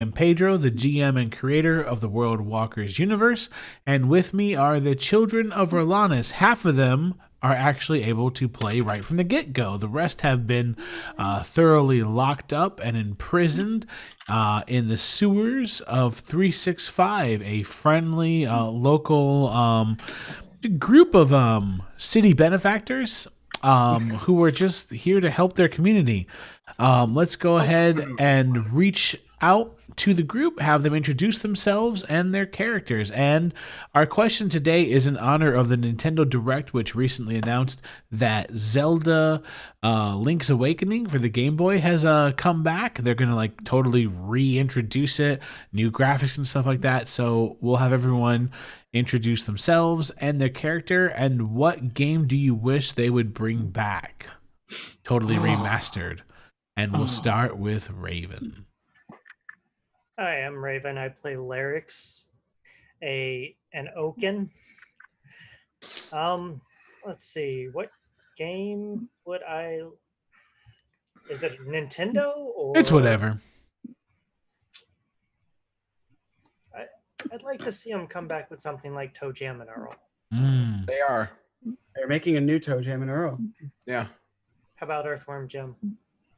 I'm Pedro, the GM and creator of the World Walkers universe, and with me are the children of Rhalanas. Half of them are actually able to play right from the get-go. The rest have been thoroughly locked up and imprisoned in the sewers of 365, a friendly local group of city benefactors who are just here to help their community. Let's go ahead and reach out to the group, have them introduce themselves and their characters. And our question today is in honor of the Nintendo Direct, which recently announced that Zelda Link's Awakening for the Game Boy has come back. They're going to like totally reintroduce it, new graphics and stuff like that. So we'll have everyone introduce themselves and their character, and what game do you wish they would bring back? Totally remastered. And we'll start with Raven. Hi, I'm Raven. I play Larix, an Oaken. Let's see, what game would I? Is it Nintendo or? It's whatever. I'd like to see them come back with something like Toe Jam and Earl. They are. They're making a new Toe Jam and Earl. Yeah. How about Earthworm Jim?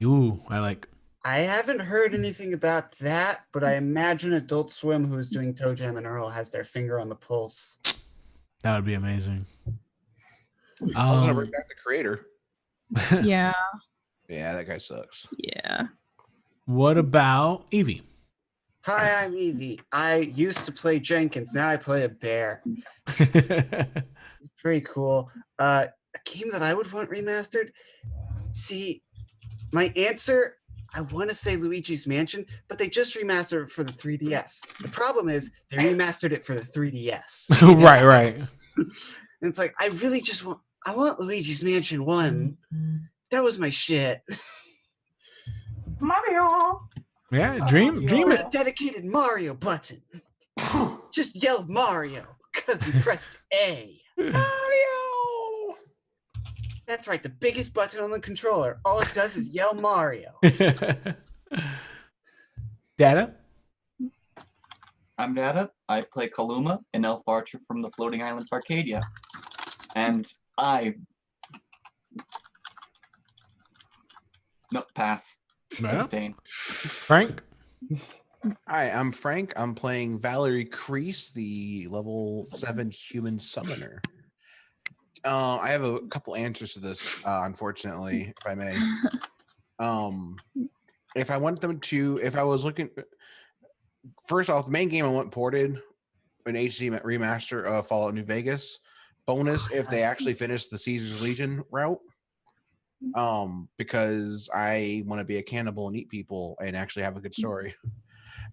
Ooh, I like. I haven't heard anything about that, but I imagine Adult Swim, who is doing Toe Jam and Earl, has their finger on the pulse. That would be amazing. I was gonna bring back the creator. Yeah. Yeah, that guy sucks. Yeah. What about Evie? Hi, I'm Evie. I used to play Jenkins. Now I play a bear. Pretty cool. A game that I would want remastered? See, my answer, I want to say Luigi's Mansion, but they just remastered it for the 3DS. The problem is they remastered it for the 3DS. Right. And it's like, I really just I want Luigi's Mansion 1. That was my shit. Mario! Yeah, dream With it. a dedicated Mario button. Just yell Mario, because we pressed A. Mario! That's right, the biggest button on the controller. All it does is yell Mario. Data? I'm Data. I play Kaluma, an elf archer from the floating island of Arcadia. And No, pass. Yeah. Abstain. Frank? Hi, I'm Frank. I'm playing Valerie Crease, the level 7 human summoner. I have a couple answers to this, unfortunately, if I may. If I want them to, if I was looking, first off, the main game I want ported, an HD remaster of Fallout New Vegas. Bonus if they actually finish the Caesar's Legion route. Because I want to be a cannibal and eat people and actually have a good story.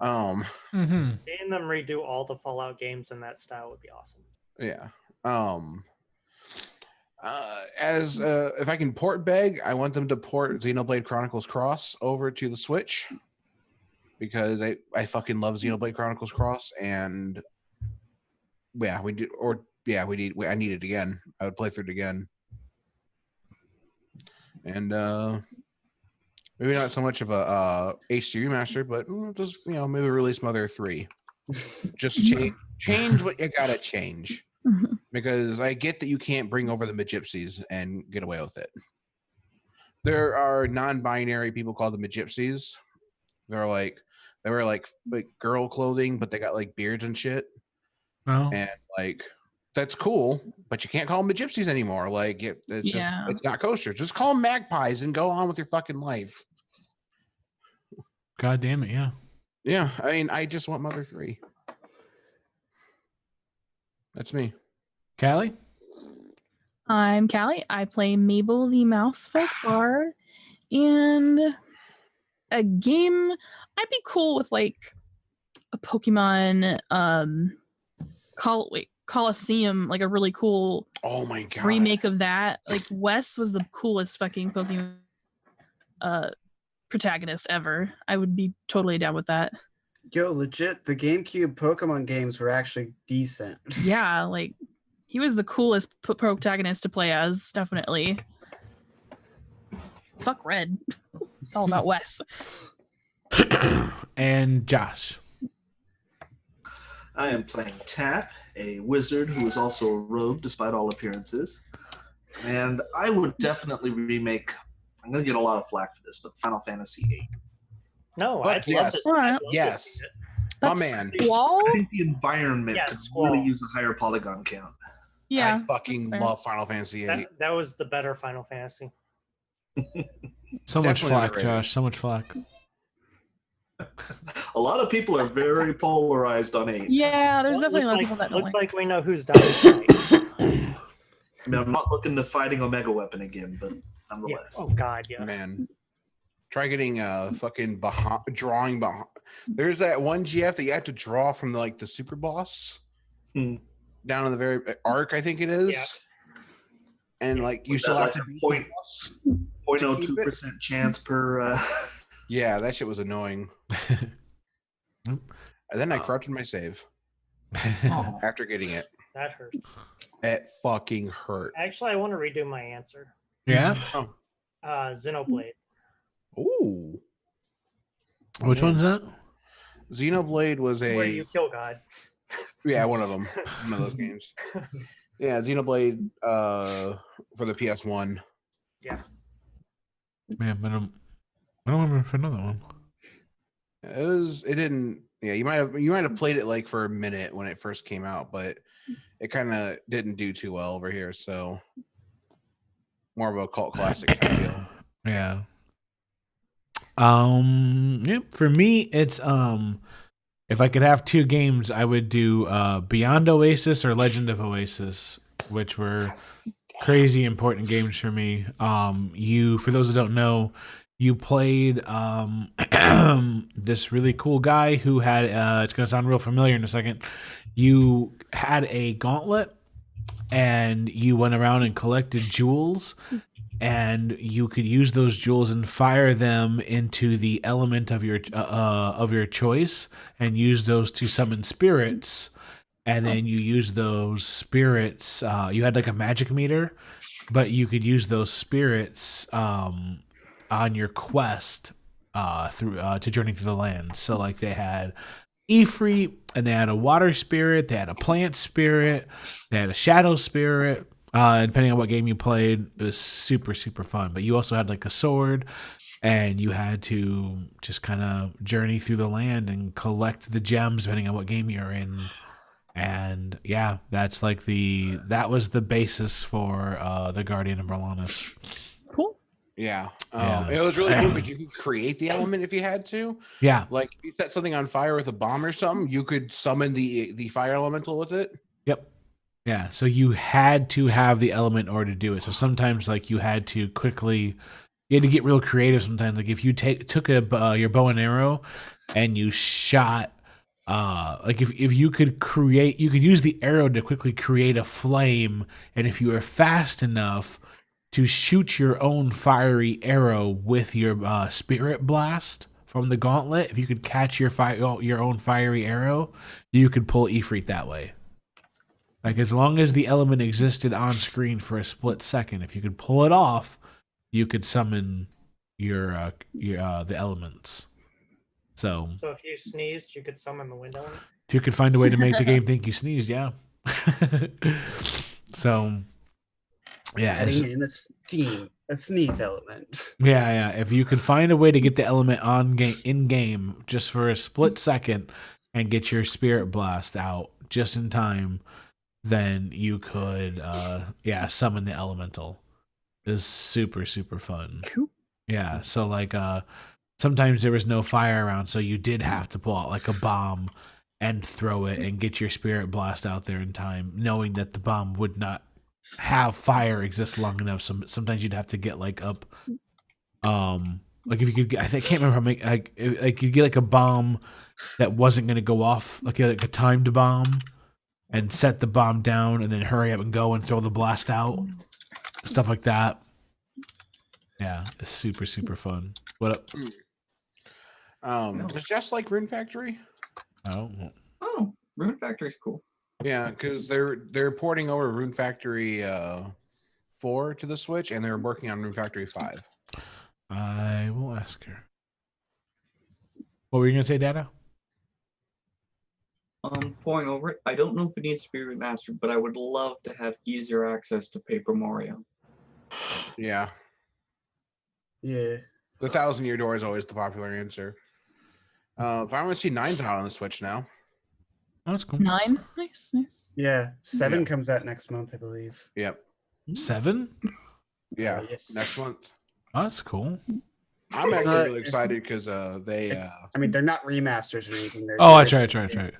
Seeing them redo all the Fallout games in that style would be awesome. Yeah. If I can port beg, I want them to port Xenoblade Chronicles Cross over to the Switch because I fucking love Xenoblade Chronicles Cross, and I need it again. I would play through it again. And maybe not so much of a HD remaster, but just maybe release Mother 3. Just change what you gotta change, because I get that you can't bring over the Magypsies and get away with it. There are non-binary people called the Magypsies. They wear like girl clothing, but they got like beards and shit. Oh. And like. That's cool, but you can't call them gypsies anymore. Like it's not kosher. Just call them magpies and go on with your fucking life. God damn it, yeah. Yeah, I mean, I just want Mother 3. That's me. Callie? I'm Callie. I play Mabel the Mouse Folk Bard. And a game, I'd be cool with like a Pokemon Coliseum, like a really cool remake of that. Like Wes was the coolest fucking Pokemon protagonist ever. I would be totally down with that. Yo, legit, the GameCube Pokemon games were actually decent. Yeah, like he was the coolest protagonist to play as, definitely. Fuck Red. It's all about Wes. And Josh. I am playing Tap, a wizard who is also a rogue despite all appearances. And I would definitely remake, I'm going to get a lot of flack for this, but Final Fantasy VIII. No, Fuck I'd love yes. to see, I'd love to Yes. see it. My That's man. Squall? I think the environment Yeah, could Squall. really use a higher polygon count. Yeah. I fucking that's fair. love Final Fantasy VIII. That was the better Final Fantasy. So much Definitely flack, underrated. Josh. So much flack. A lot of people are very polarized on 8. Yeah, there's Well, definitely a lot of looks people that don't looks like. like we know who's dying tonight. I mean, I'm not looking to fighting Omega Weapon again, but Yeah. nonetheless. Oh God, yeah. Man. Try getting fucking drawing behind. There's that one GF that you have to draw from the super boss down in the very arc, I think it is. Yeah. And you Was still that have to like a beat point- the boss. 0.02% chance per. Yeah, that shit was annoying. And then I corrupted my save Oh, after getting it. That hurts. It fucking hurt. Actually, I want to redo my answer. Yeah. Xenoblade. Ooh. Which one's that? Xenoblade was Where you kill God. yeah, one of them. One of those games. Yeah, Xenoblade for the PS1. Man, but I don't remember for another one. It didn't you might have played it for a minute when it first came out, but it kind of didn't do too well over here, so more of a cult classic type deal. Yeah. Yep. For me, it's if I could have two games, I would do Beyond Oasis or Legend of Oasis, which were crazy important games for me. For those that don't know, you played this really cool guy who had it's gonna sound real familiar in a second. You had a gauntlet and you went around and collected jewels, and you could use those jewels and fire them into the element of your choice, and use those to summon spirits. And then you use those spirits. You had a magic meter, but you could use those spirits on your quest through to journey through the land. So they had Ifrit, and they had a water spirit, they had a plant spirit, they had a shadow spirit. Depending on what game you played, it was super, super fun. But you also had a sword, and you had to just kind of journey through the land and collect the gems depending on what game you're in. And yeah, that's that was the basis for the Guardian of Rhalanas. Cool. Yeah. Yeah. It was really cool because you could create the element if you had to. Yeah. If you set something on fire with a bomb or something, you could summon the fire elemental with it. Yep. Yeah. So you had to have the element in order to do it. So sometimes you had to get real creative sometimes. If you took your bow and arrow and you shot if you could use the arrow to quickly create a flame, and if you were fast enough to shoot your own fiery arrow with your spirit blast from the gauntlet, if you could catch your own fiery arrow, you could pull Ifrit that way. As long as the element existed on screen for a split second, if you could pull it off, you could summon the elements. So if you sneezed, you could summon the wind element. If you could find a way to make the game think you sneezed, yeah. So, yeah. Adding in a sneeze element. Yeah. If you could find a way to get the element in game just for a split second and get your spirit blast out just in time, then you could, summon the elemental. It's super, super fun. Cool. Yeah. So, sometimes there was no fire around, so you did have to pull out a bomb and throw it and get your spirit blast out there in time, knowing that the bomb would not have fire exist long enough. Sometimes you'd have to get up, if you could, I can't remember how you get a bomb that wasn't going to go off, a timed bomb, and set the bomb down, and then hurry up and go and throw the blast out, stuff like that. Yeah, it's super, super fun. What up? Does Jess like Rune Factory? Oh, Rune Factory's cool. Yeah, because they're porting over Rune Factory 4 to the Switch, and they're working on Rune Factory 5. I will ask her. What were you gonna say, Data? Pouring over it. I don't know if it needs to be remastered, but I would love to have easier access to Paper Mario. Yeah. Yeah. The 1,000-Year Door is always the popular answer. Final Fantasy 9's out on the Switch now. Oh, that's cool. 9. Nice. Yeah. 7 Yeah. comes out next month, I believe. Yep. 7? Yeah. Yes. Next month. Oh, that's cool. I'm It's actually not- really excited because they. I mean, they're not remasters or anything. They're Oh, that's right. That's right.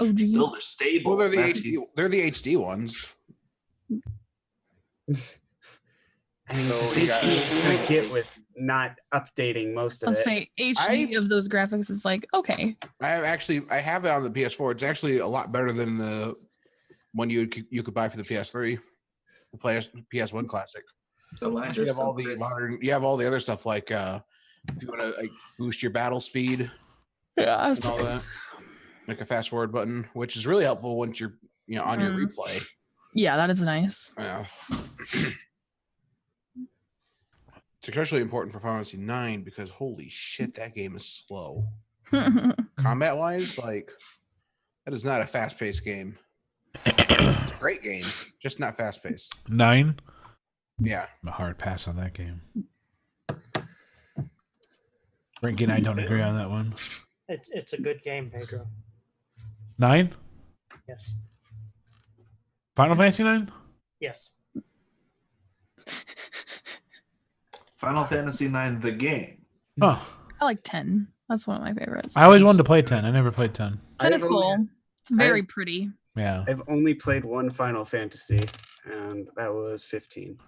OG. Still, they're stable. Well, they're the That's- HD. They're the HD ones. I mean, So it's you got- you're gonna get with not updating most of I'll it. say HD of those graphics is like, okay. I have it on the PS4. It's actually a lot better than the one you could buy for the PS3, the PS1 Classic. The lines You are have all so the good. modern. You have all the other stuff like if you want to like boost your battle speed Yeah, and all that, like a fast forward button, which is really helpful once you're on your replay. yeah, that is nice. Yeah. It's especially important for Final Fantasy 9 because holy shit, that game is slow. Combat wise, like that is not a fast paced game. It's a great game, just not fast paced. 9? Yeah. I'm a hard pass on that game. Frankie and I don't agree on that one. It's a good game, Pedro. 9? Yes. Final Fantasy 9? Yes. Final Fantasy IX, the game. Oh, I like 10. That's one of my favorites. I always wanted to play 10. I never played 10. 10 is I've only- cool. It's very pretty. Yeah. I've only played one Final Fantasy, and that was 15.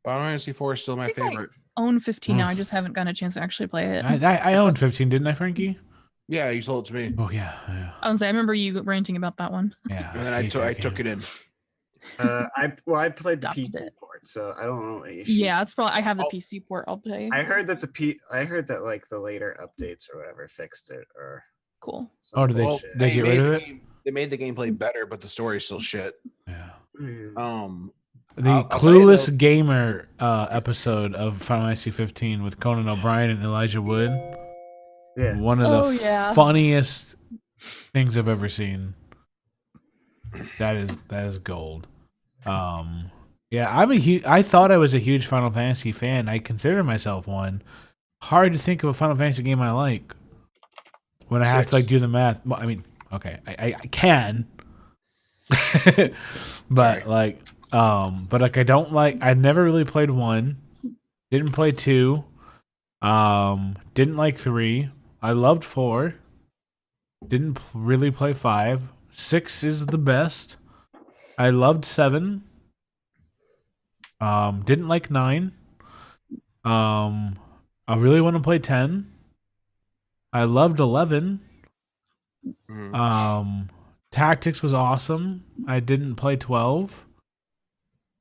Final Fantasy 4 is still my I think I- favorite. Own 15 now. I Oof. just haven't gotten a chance to actually play it. I owned 15, didn't I, Frankie? Yeah, you sold it to me. Oh, yeah. Yeah. I was say I remember you ranting about that one. Yeah. And then I took it in. I played the Adopted PC it. port, so I don't know any issues. Yeah, it's probably I have the Oh. PC port. I'll play. I heard that I heard that like the later updates or whatever fixed it or Cool. some Oh, did they- bullshit. they get rid of it? They made the gameplay better, but the story's still shit. Yeah. Mm. The I'll tell you Clueless though- Gamer episode of Final Fantasy 15 with Conan O'Brien and Elijah Wood. Yeah. One of Oh, the yeah. funniest things I've ever seen. That is gold. Yeah, I thought I was a huge Final Fantasy fan. I consider myself one. Hard to think of a Final Fantasy game I like when I have to 6. like do the math. Well, I mean, okay, I can, but Sorry. but like I don't like. I never really played 1. Didn't play 2. Didn't like 3. I loved 4. Didn't really play 5. 6 is the best. I loved 7. Didn't like 9. I really want to play 10. I loved 11. Mhm. Tactics was awesome. I didn't play 12.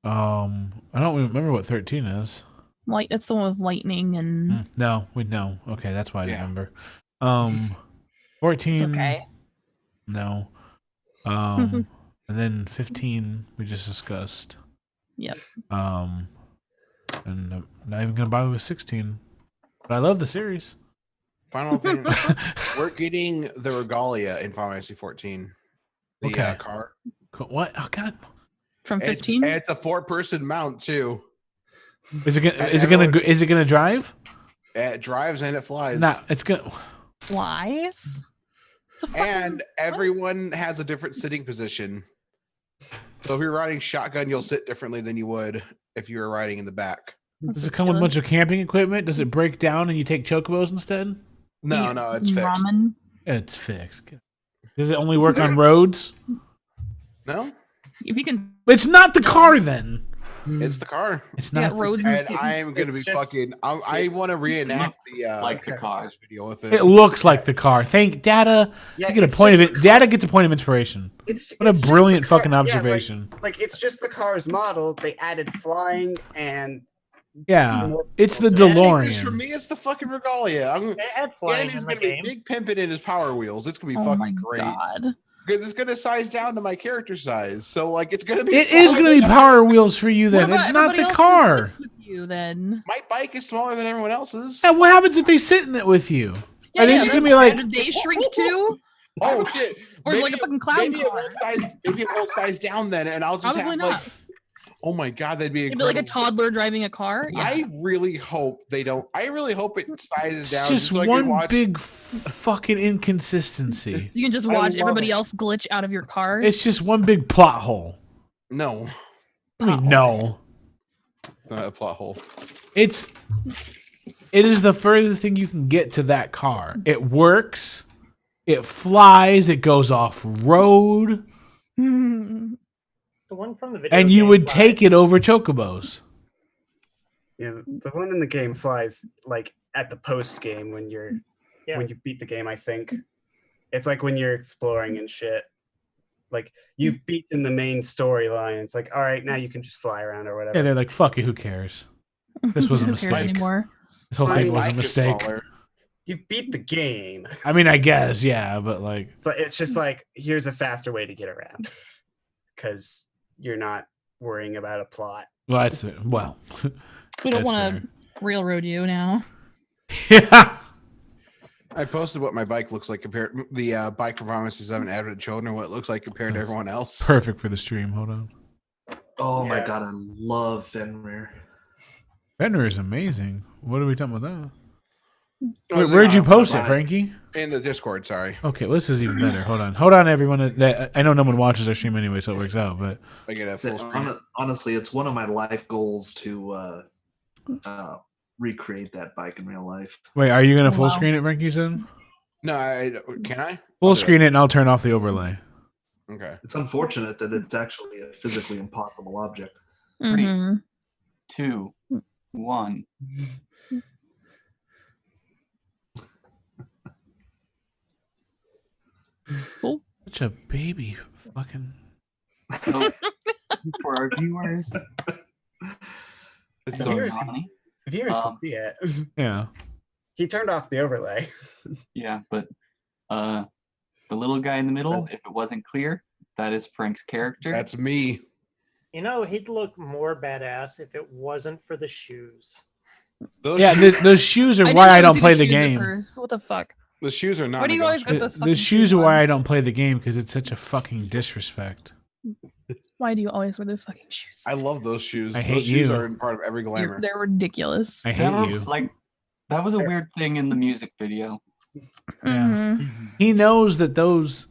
I don't remember what 13 is. Light. It's the one with lightning and No. Okay, that's why I Yeah. remember. 14. it's okay. No. And then 15 we just discussed. Yep. And I'm not even gonna bother with 16. But I love the series. Final Fantasy. We're getting the Regalia in Final Fantasy 14. The Okay. car. What? Oh God! From It's- 15. It's a 4-person mount too. Is it gonna? And Is it gonna? everyone- Is it gonna drive? It drives and it flies. No, it's gonna. Flies. It's a fucking- And everyone has a different sitting position. So if you're riding shotgun, you'll sit differently than you would if you were riding in the back. That's Does it come with a ridiculous. bunch of camping equipment? Does it break down and you take chocobos instead? No, Eat no, it's fixed. Ramen. It's fixed. Does it only work on roads? No, If you can. It's not the car then. it's the car. It's Yeah, not. the- roads and And cities. I'm gonna It's be just- fucking. I want to reenact the like the car. this video with it. It looks like the car. Thank Data. Yeah, You get a it's point of just it. the Data gets a point of inspiration. It's What a it's just brilliant the car- fucking yeah, like- observation. like it's just the car's model. They added flying and Yeah, more it's the people. I think this for DeLorean. me, it's the fucking Regalia. They had And flying he's in the gonna be game. big pimping in his power wheels. It's gonna be Oh my fucking great. god. It's gonna size down to my character size, so like it's gonna be. It is smaller going to be than- Power Wheels for you then. What about It's not everybody the else who car. sits with you then. My bike is smaller than everyone else's. And what happens if they sit in it with you? Yeah, Are they yeah, just they're gonna be like, did they shrink too? Oh shit! Or is it like a fucking clown maybe car? maybe it won't size down then, and I'll just Probably have not. like, oh my god, that'd be It'd be incredible. like a toddler driving a car. Yeah. I really hope they don't. I really hope it sizes down. it's just so I can one watch. big fucking inconsistency. So you can just I watch love everybody it. else glitch out of your car. It's just one big plot hole. No, I mean, no. not a plot hole. It is the furthest thing you can get to that car. It works. It flies. It goes off road, Hmm. The one from the video. and you game would flies. take it over chocobos. Yeah, the one in the game flies like at the post game when Yeah. when you beat the game. I think it's like when you're exploring and shit. Like you've beaten the main storyline. It's like, all right, now you can just fly around or whatever. Yeah, they're like, fuck it, who cares? This was a Who cares mistake. anymore. This whole My thing was a Bike is mistake. smaller. You beat the game. I mean, I guess, yeah, but like, So it's just like here's a faster way to get around because you're not worrying about a plot. well, that's it. Well, We don't that's want to railroad you now. yeah. I posted what my bike looks like compared the bike performances of an avid children, what it looks like compared to everyone else. Perfect for the stream. Hold on. Oh my Yeah. god, I love Fenrir. Fender is amazing. What are we talking about that? No, Wait, it's where'd you not post it, mine. Frankie? In the Discord, sorry. Okay, well, this is even better. Hold on, everyone. I know no one watches our stream anyway, so it works out. But I get a full screen. Honestly, it's one of my life goals to recreate that bike in real life. wait, are you gonna Oh, full wow. screen it, Frankie? Said No, can I? full I'll do screen it, and I'll turn off the overlay. it. Okay. It's unfortunate that it's actually a physically impossible object. Mhm. 2, 1. Such a baby, fucking. So, for our viewers, It's The so viewers can, Johnny, viewers can Um, see it. Yeah. He turned off the overlay. yeah, but the little guy in the middle, That's- if it wasn't clear, that is Frank's character. That's me. You know, he'd look more badass if it wasn't for the shoes. Those Yeah, shoes, those shoes are didn't why I even don't see play the shoes at game. first. What the fuck? the shoes are not. Why do you always negotiable. get those The fucking shoes are on? why I don't play the game because it's such a fucking disrespect. Why do you always wear those fucking shoes? I love those shoes. I Those hate shoes you. are part of every glamour. They're ridiculous. I hate that you. was like that was a weird thing in the music video. Yeah. Mhm. He knows that those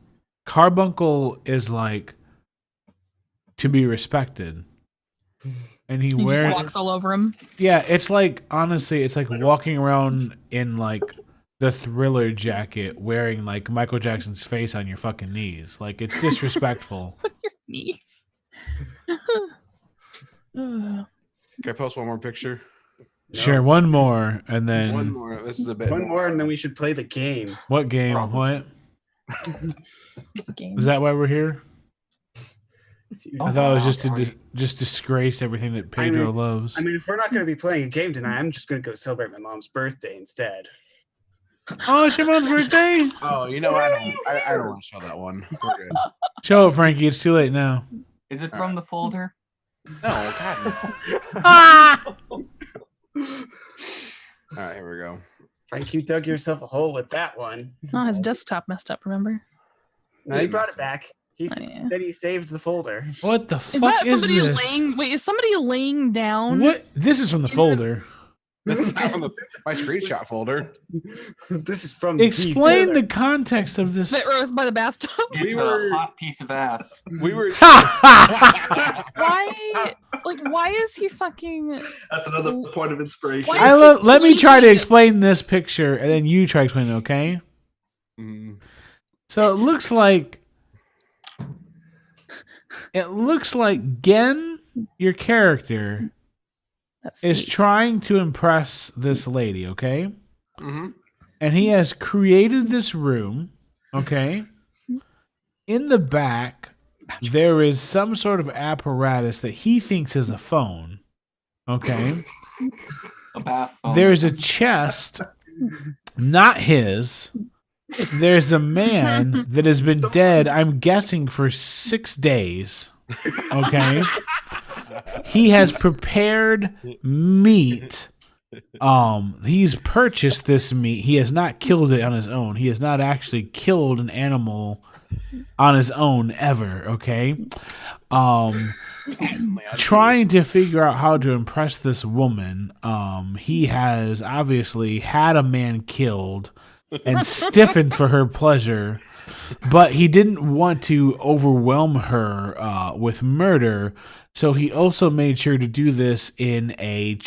carbuncle is like to be respected, and he He just wears. walks all over him. Yeah, it's like honestly, it's like walking around in like the Thriller jacket, wearing like Michael Jackson's face on your fucking knees. Like it's disrespectful. Knees. Can Ugh. I post one more picture? Sure, one more, and then One more. This is a bit. One more, and then we should play the game. what game? Probably. What It's a game. is that? Why we're here? It's I thought it was just to just disgrace everything that Pedro loves. I mean, if we're not going to be playing a game tonight, I'm just going to go celebrate my mom's birthday instead. Oh, it's your mom's birthday. Oh, you know I don't want to show that one. We're good. Show it, Frankie. It's too late now. Is it from the folder? No, God. No. Ah! All right, here we go. Frank, you dug yourself a hole with that one. Oh, his desktop messed up, remember? No, he brought it back. He Oh, yeah. said he saved the folder. What the Is fuck that is somebody this? laying wait, is somebody laying down? What? This is from the folder. This is from my screenshot folder. This is from Explain folder. the context of this. Spit roast by the bathtub? It's were- a hot piece of ass. We were. Why why is he fucking That's another point of inspiration. Why I is love. he Let me try to bleeding? explain this picture, and then you try to explain it. Okay. Mm, So it looks like. It looks like Gen, your character, that is face? trying to impress this lady. Okay. mhm. And he has created this room. Okay. In the back, there is some sort of apparatus that he thinks is a phone. Okay. A bath phone. There's a chest, not his. There's a man that has been dead, I'm guessing, for 6 days. Okay. He has prepared meat He's purchased this meat. He has not killed it on his own. He has not actually killed an animal on his own ever. Okay. Trying to figure out how to impress this woman. He has obviously had a man killed and stiffened for her pleasure, but he didn't want to overwhelm her with murder. So he also made sure to do this in an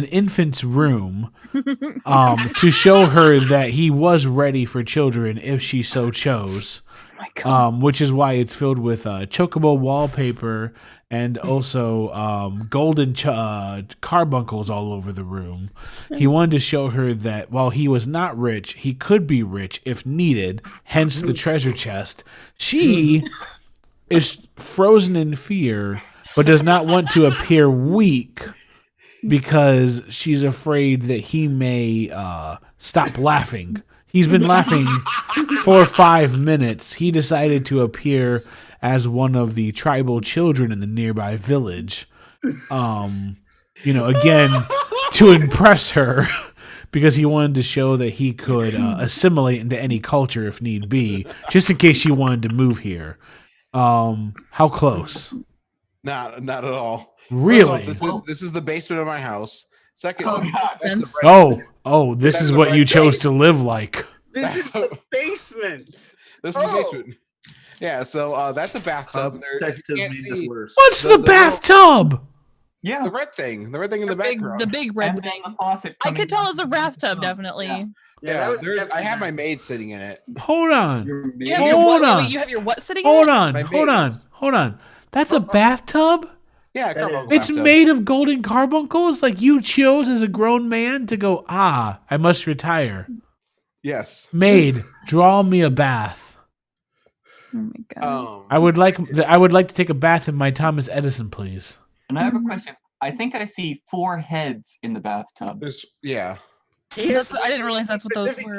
infant's room, to show her that he was ready for children if she so chose. Which is why it's filled with chocobo wallpaper and also golden carbuncles all over the room. He wanted to show her that while he was not rich, he could be rich if needed, hence the treasure chest. She is frozen in fear, but does not want to appear weak because she's afraid that he may stop laughing. He's been laughing for 5 minutes. He decided to appear as one of the tribal children in the nearby village. Again, to impress her, because he wanted to show that he could assimilate into any culture if need be, just in case she wanted to move here. How close? Not at all. Really? This is the basement of my house. Second, this is what you chose to live like. This is the basement. This is the basement. Yeah, so that's a bathtub. Context has made this worse. What's the bathtub? Yeah, the red thing in the background. The big red and thing. the faucet I could coming tell down. it's a bathtub, definitely. Yeah, I have my maid sitting in it. Hold on. You have your what? Wait, you have your what sitting in it? Hold on. That's a bathtub? Yeah, it's made of golden carbuncles? Like you chose as a grown man to go, I must retire. Yes. Maid, draw me a bath. Oh my god. I would like to take a bath in my Thomas Edison, please. And I have a question. I think I see 4 heads in the bathtub. Yeah. I didn't realize that's what those were.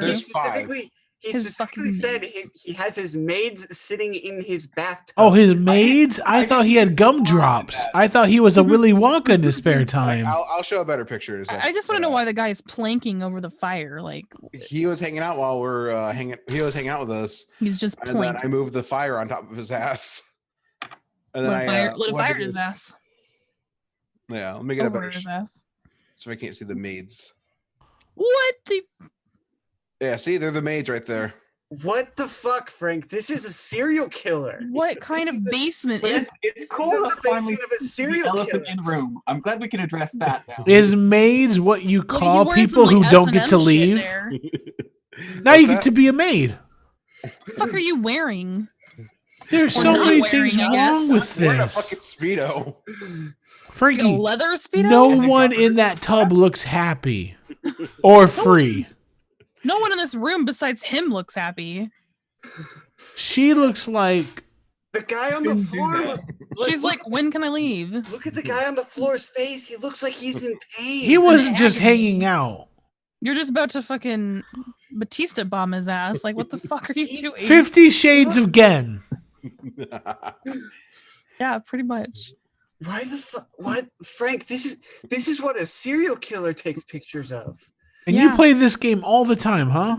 He specifically said he has his maids sitting in his bathtub. Oh, his maids? I thought he had gumdrops. I thought he was a Willy Wonka in his spare time. I'll show a better picture. I just want to know why the guy is planking over the fire. Like he was hanging out while we're He was hanging out with us. He's just planking. And then I moved the fire on top of his ass. And then lit a fire to his ass. Yeah, let me get a better his ass. so I can't see the maids. What the? Yeah, see, they're the maids right there. What the fuck, Frank? This is a serial killer. What kind of basement is? It's cool to finally see the elephant in the room. I'm glad we can address that now. Is maids what you call people who don't get to leave? Now you get to be a maid. What the fuck are you wearing? There's so many things wrong with Wearing a this. fucking Speedo. Frankie, a leather Speedo? No one in that tub looks happy or free. No one in this room besides him looks happy. She looks like the guy on the floor. She's like, when can I leave? Look at the guy on the floor's face. He looks like he's in pain. He wasn't just hanging out. You're just about to fucking Batista bomb his ass. Like, what the fuck are you doing? 50 Shades of Gen. Yeah, pretty much. Why the fuck? What, Frank? This is what a serial killer takes pictures of. And you play this game all the time, huh?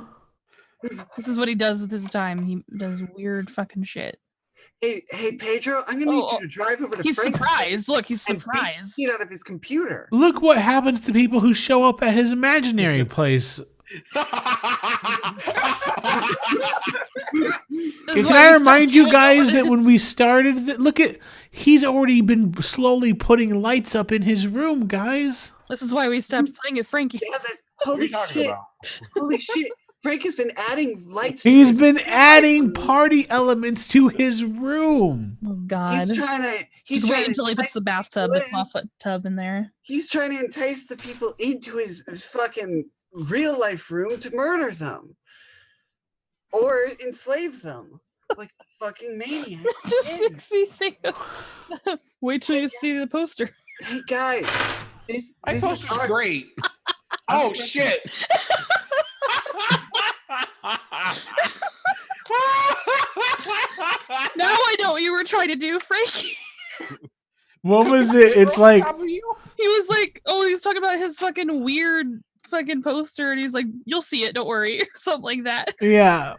This is what he does with his time. He does weird fucking shit. Hey, Pedro, I'm gonna need you to drive over to He's Frank's surprised. Look, he's and surprised. beat out of his computer. Look what happens to people who show up at his imaginary place. Can I remind you guys that when we started, look at, he's already been slowly putting lights up in his room, guys. This is why we stopped playing it, Frankie. Yeah, holy shit! Holy shit! Frank has been adding lights. He's been adding party elements to his room. Oh God! He's trying to. Just wait until he puts the bathtub, the clawfoot tub in there. He's trying to entice the people into his fucking real life room to murder them or enslave them like a fucking maniac. It just makes me think of wait till you see the poster. Hey guys, this poster's great. Oh shit. Now I know what you were trying to do, Frankie. What was it? It's like he was like, "Oh, oh, he's talking about his fucking weird fucking poster, and he's like, "You'll see it, don't worry," something like that. Yeah.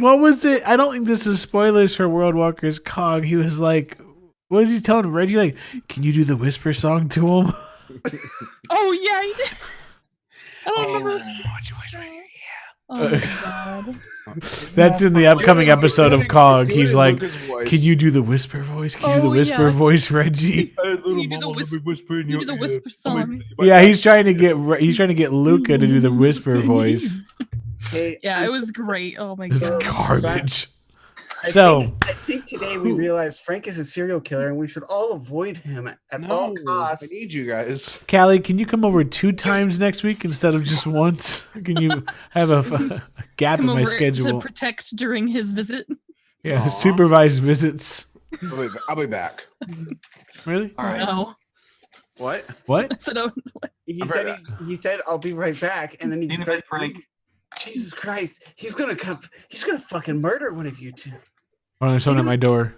What was it? I don't think this is spoilers for World Walker's Cog. He was like, what was he telling Reggie? Like, can you do the whisper song to him? Oh yeah, he did. I don't remember. Oh my god. That's in the upcoming episode of Cog. Do it He's in like, Luca's voice. can you do the whisper voice? Can you do the Oh, whisper yeah. voice, Reggie? Can you do the whisper? You do the whisper song. Yeah, he's trying to get Luca to do the whisper voice. Hey, Yeah, it was great. Oh my It's god. garbage. I So, think today we realized Frank is a serial killer, and we should all avoid him at all No, costs. I need you guys. Callie, can you come over 2 times next week instead of just once? Can you have a gap Come in my over schedule? to protect during his visit. Yeah, Aw. supervised visits. I'll be back. Really? All right. No. What? What? So no. He I'm said right he said I'll be right back, and then he In a started bit, Frank. Jesus Christ, he's gonna come. He's gonna fucking murder one of you two. Oh, there's someone at my door.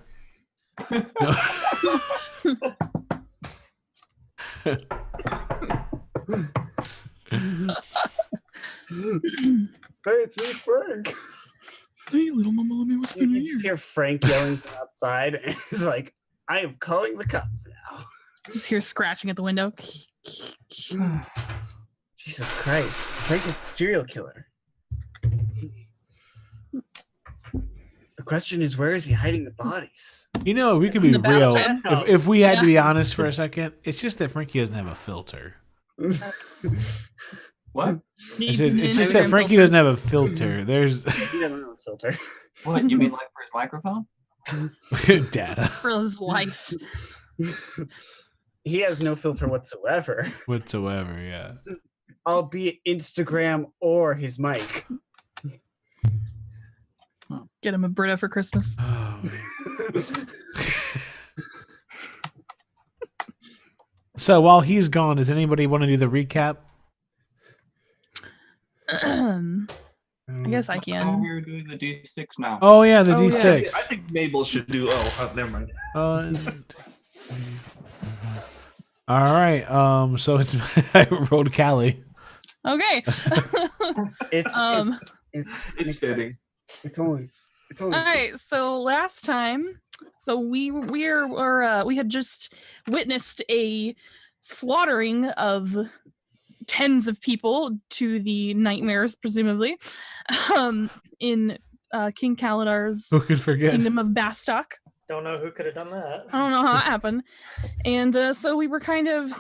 Hey, it's me, Frank. Hey, little mama, let me whisper in You your just ear. hear Frank yelling from outside, and he's like, "I am calling the cops now." Just hear scratching at the window. Jesus Christ, Frank is a serial killer. The question is, where is he hiding the bodies? You know, we could be The real. bathtub. If we had to be Yeah. honest for a second, it's just that Frankie doesn't have a filter. What? It's just that Frankie doesn't have a filter. There's He doesn't have a filter. What? You mean like for his microphone? data for his life. He has no filter whatsoever, whatsoever. Yeah. albeit Instagram or his mic. Get him a Brita for Christmas. Oh, man. So while he's gone, does anybody want to do the recap? I guess I Oh, can. we're doing the D6 now. Oh yeah, the Oh, yeah. D6. I think Mabel should do. Oh, never mind. All right. So it's I rolled Callie. Okay. It's Um, it's It's fitting. It's only All right. So last time, we had just witnessed a slaughtering of tens of people to the nightmares, presumably, in King Kaladar's Who could forget? Kingdom of Bastok. Don't know who could have done that. I don't know how that happened. And so we were kind of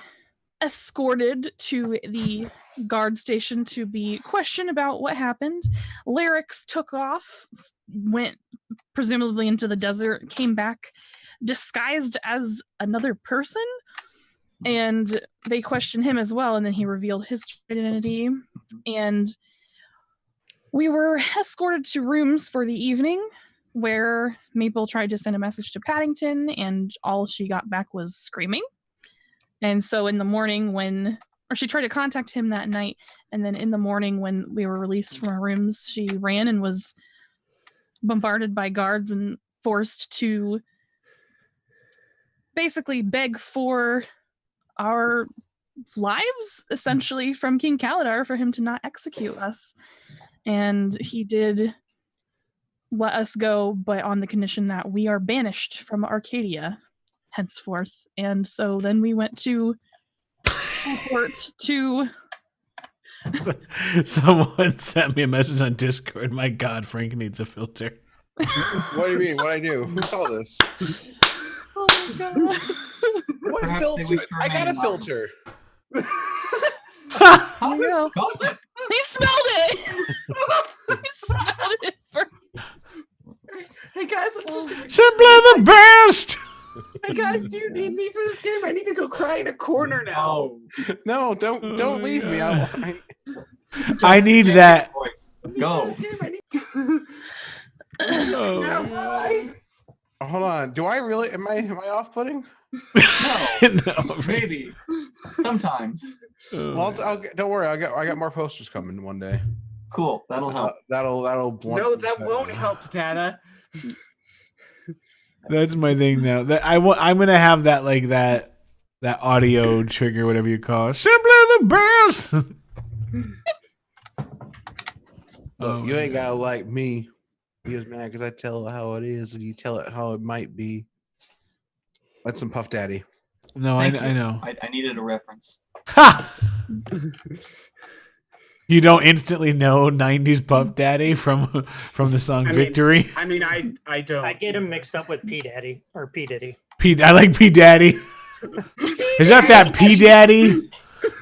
escorted to the guard station to be questioned about what happened. Larix took off, went presumably into the desert, came back disguised as another person, and they questioned him as well, and then he revealed his identity. And we were escorted to rooms for the evening, where Maple tried to send a message to Paddington, and all she got back was screaming. And so in the morning she tried to contact him that night, and then in the morning when we were released from our rooms, she ran and was bombarded by guards and forced to basically beg for our lives, essentially, from King Kaladar for him to not execute us. And he did let us go, but on the condition that we are banished from Arcadia henceforth. And so then we went to teleport to Someone sent me a message on Discord. My God, Frank needs a filter. What do you mean? What I do? Who saw this? oh my god. What Perhaps filter? they wish to I got a remain filter. There you go. Got it. He smelled it. He smelled it first. Hey guys, I'm just gonna... Simply the best. Hey guys, do you need me for this game? I need to go cry in a corner now. No, don't leave me. I need that. Voice. For Go. this game, I need to... Oh, Now, bye. Hold on. Do I really? Am I off-putting? No. no, Maybe. Sometimes. Well, don't worry. I got more posters coming one day. Cool. That'll help. That'll blunt. No, that won't help, Tana. That's my thing now. That I'm gonna have that like that that audio trigger, whatever you call it. Simply the best. Look, you ain't gotta like me. He was mad because I tell it how it is, and you tell it how it might be. That's some Puff Daddy. No, I know. I needed a reference. Ha! You don't instantly know '90s Puff Daddy from the song "Victory." I don't. I get him mixed up with P Daddy or P Diddy. I like P Daddy. Is that P Daddy?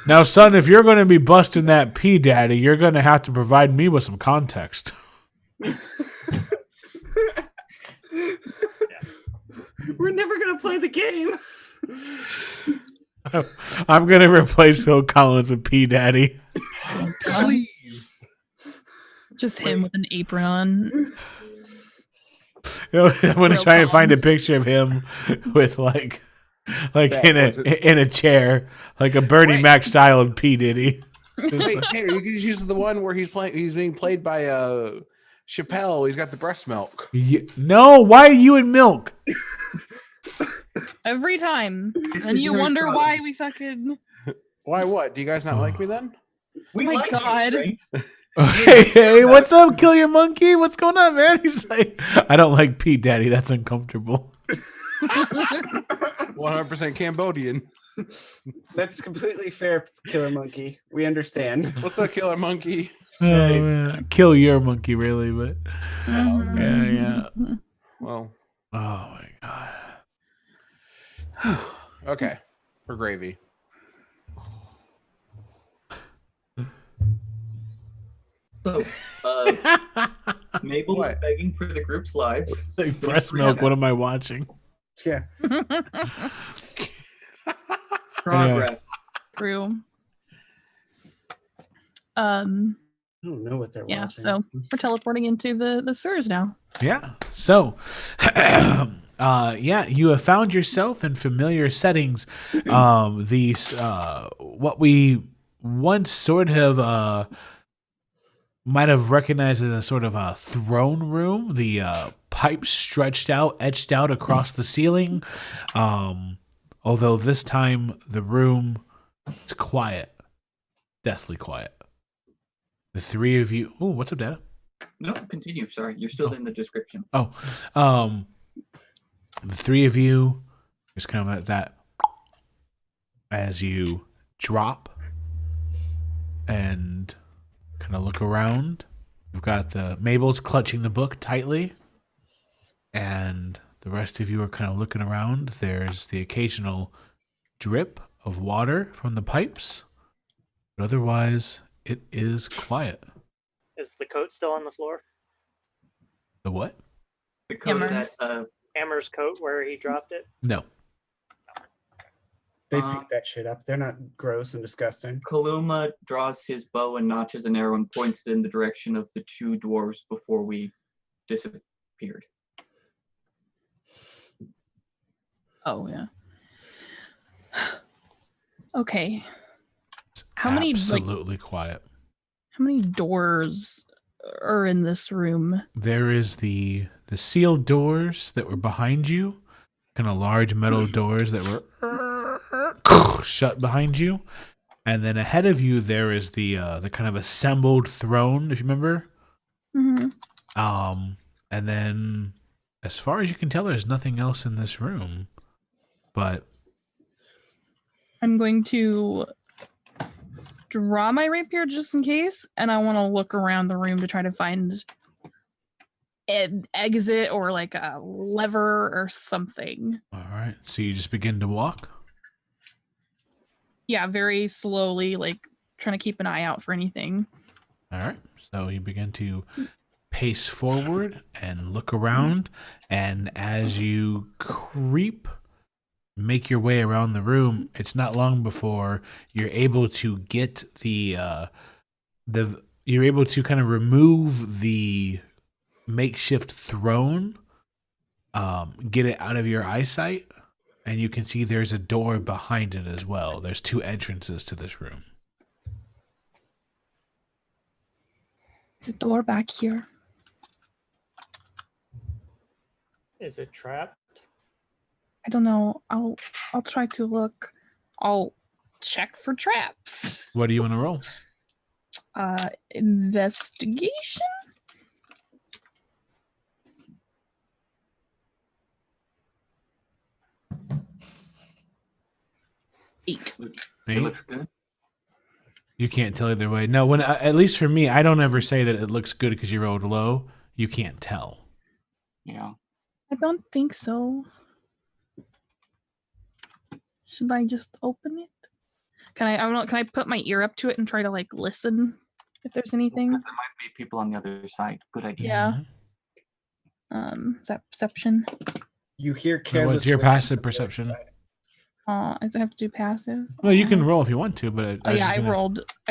Now, son, if you're going to be busting that P Daddy, you're going to have to provide me with some context. We're never gonna play the game. I'm going to replace Phil Collins with P Daddy. Please. Just him with an apron on. I'm going to try and find a picture of him with like in a chair, like a Bernie Mac styled P Diddy. Wait, Tanner, you can just use the one where he's being played by Chappelle. He's got the breast milk. No, why are you in milk? Every time. And you wonder why we fucking... Why what? Do you guys not like me then? We my like God. You, String. Hey, what's up, Kill Your Monkey? What's going on, man? He's like, I don't like P Daddy. That's uncomfortable. 100% Cambodian. That's completely fair, Killer Monkey. We understand. What's up, Killer Monkey? Oh, man. Kill Your Monkey, really, but Mhm. yeah. Well, Oh my God. okay. For gravy. So, Mabel is What? begging for the group's lives. Like breast milk. What am I watching? Yeah. Progress. True. I don't know what they're Yeah, watching. so we're teleporting into the sewers now. Yeah. So, you have found yourself in familiar settings. These what we once sort of might have recognized as a sort of a throne room. The pipes stretched out, etched out across the ceiling. Although this time the room is quiet, deathly quiet. The three of you. Oh, what's up, Dad? No, continue. Sorry, you're still in the description. Oh, the three of you just kind of at that as you drop and kind of look around. You've got Mabel's clutching the book tightly, and the rest of you are kind of looking around. There's the occasional drip of water from the pipes, but otherwise it is quiet. Is the coat still on the floor? The what? The code Hammers. that Hammer's coat where he dropped it? No. They pick that shit up. They're not gross and disgusting. Kaluma draws his bow and notches an arrow and points it in the direction of the two dwarves before we disappeared. Oh yeah. Okay. It's How many, like- absolutely quiet. How many doors are in this room? There is the sealed doors that were behind you, kind of large metal doors that were shut behind you, and then ahead of you there is the kind of assembled throne, if you remember. Mm-hmm. And then as far as you can tell, there's nothing else in this room, but I'm going to draw my rapier just in case, and I want to look around the room to try to find an exit or like a lever or something. all right. So you just begin to walk. Yeah, very slowly, like trying to keep an eye out for anything. All right. So you begin to pace forward and look around, and as you make your way around the room, it's not long before you're able to get you're able to kind of remove the makeshift throne, get it out of your eyesight, and you can see there's a door behind it as well. There's two entrances to this room. There's a door back here. Is it trapped? I don't know. I'll try to look. I'll check for traps. What do you want to roll? Investigation. 8. It Eight? looks good. You can't tell either way. No, when at least for me, I don't ever say that it looks good because you rolled low. You can't tell. Yeah. I don't think so. Should I just open it? Can I don't know, can I put my ear up to it and try to like listen if there's anything? Because there might be people on the other side. Good idea. Yeah. Mhm. Is that perception? You hear careless. What's your whispers passive on the other perception? side. I have to do passive. Well, you can roll if you want to, but Oh yeah, I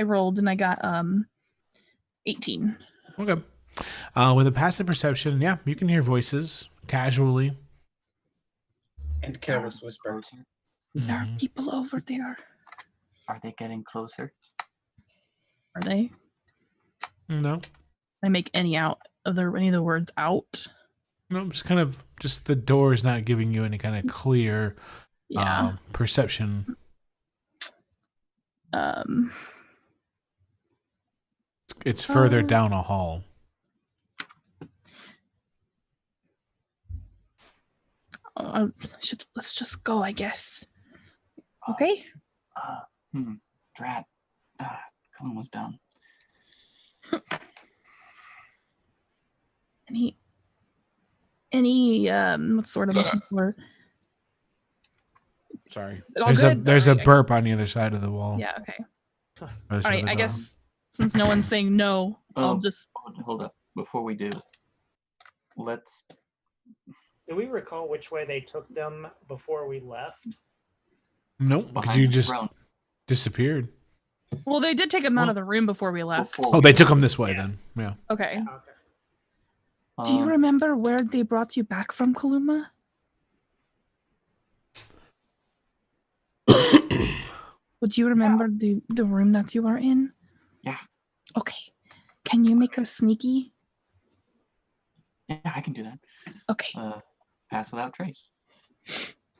rolled and I got 18. Okay. With a passive perception, yeah, you can hear voices casually. And careless whisper. Closer. There are Mhm. people over there. Are they getting closer? Are they? No, I make any of the words out. no, just the door is not giving you any kind of clear Yeah. perception. It's further down a hall. Let's just go, I guess. Okay. Drat. Cullen was down. Any what sort of looking for? Sorry. All good? There's a Alright, I burp guess- on the other side of the wall. Yeah. Okay. Other All side right. of the I door. guess since no one's saying no, I'll Oh. just. Hold up. Before we do, let's. Do we recall which way they took them before we left? Nope, because behind you the just throne. disappeared. Well, they did take him out of the room before we left. Before Oh, we they go. took him this way Yeah. then. Yeah. Okay. Okay. Do you remember where they brought you back from, Kaluma? Would you remember the room that you are in? Yeah. Okay. Can you make us sneaky? Yeah, I can do that. Okay. Pass without trace.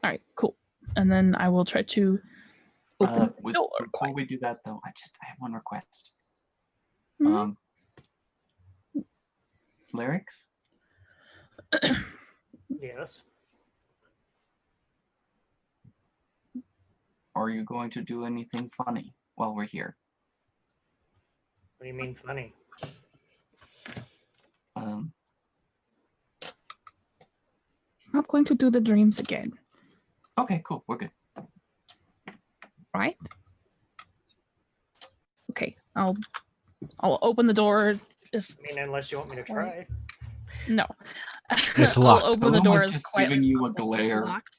All right. Cool. And then I will try to open the Before door. we do that, though, I have one request. Mhm. Lyrics? Yes. Are you going to do anything funny while we're here? What do you mean funny? Not going to do the dreams again, Okay, cool. We're good. right? Okay. I'll open the door. I mean, unless you want me to try. No. It's locked. I'll open the Kaluma's door as just quietly giving as you a possible. glare. Locked.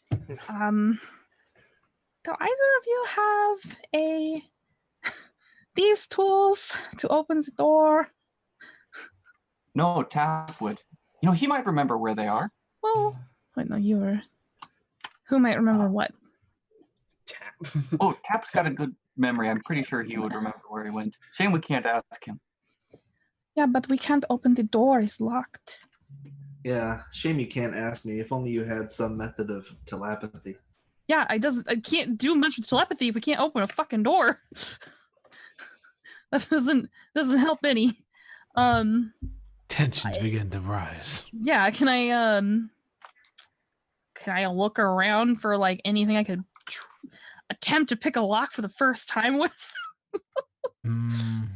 Do either of you have these tools to open the door? No, Tap would. He might remember where they are. Well, wait, no, you were. Who might remember what? Tap. Oh, Tap's got a good memory. I'm pretty sure he would remember where he went. Shame we can't ask him. Yeah, but we can't open the door. It's locked. Yeah, shame you can't ask me. If only you had some method of telepathy. Yeah, I can't do much with telepathy if we can't open a fucking door. That doesn't help any. Tensions begin to rise. Yeah, can I look around for like anything I could attempt to pick a lock for the first time with? Mm,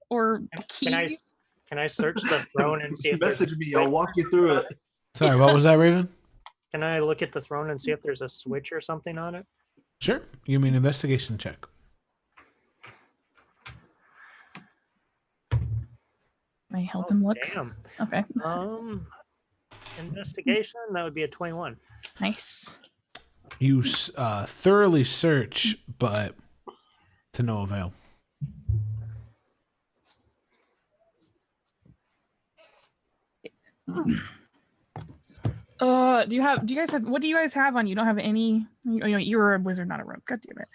Or a key? Can I search the throne and see if there's Message me. I'll walk you through it. sorry, what was that, Raven? Can I look at the throne and see if there's a switch or something on it? Sure. You mean investigation check. Can I help him look? Damn. Okay, Investigation, that would be a 21. nice. You thoroughly search, but to no avail. Do you guys have, what do you guys have on you? Don't have any, you're a wizard, not a rogue. God damn it.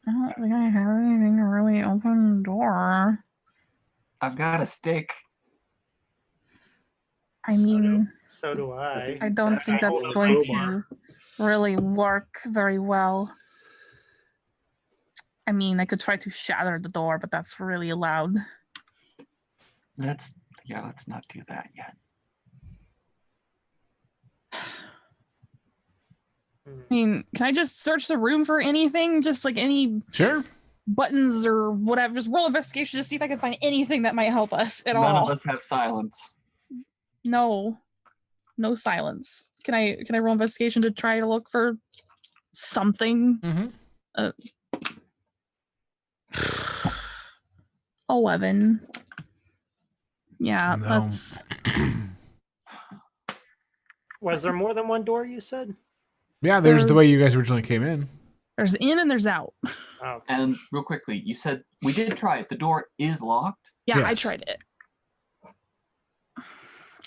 I don't think I have anything to really open the door. I've got a stick. I mean, So do I. I don't think that's hold up going my crowbar. to really work very well. I mean, I could try to shatter the door, but that's really loud. Let's not do that yet. I mean, can I just search the room for anything? Just like any Sure. buttons or whatever. Just roll investigation to see if I can find anything that might help us at None all. of us have silence. No silence. Can I roll investigation to try to look for something? Mm-hmm. 11. Yeah, No. that's Was there more than one door, you said? Yeah, there's the way you guys originally came in. there's in and there's out. Oh, And real quickly, you said we did try it. The door is locked. Yeah, I Yes. tried it.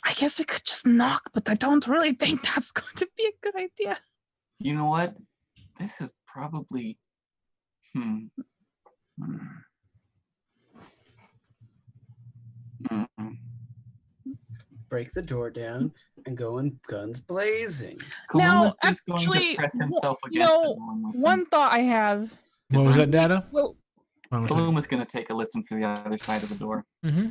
I guess we could just knock, but I don't really think that's going to be a good idea. You know what? This is probably. Hmm. Break the door down and go in guns blazing. Now, Kaluma's just going actually, to press himself you against know, the door and listen. One thought I have. What was that, Data? Well, Kaluma's going to take a listen for the other side of the door. Mm-hmm.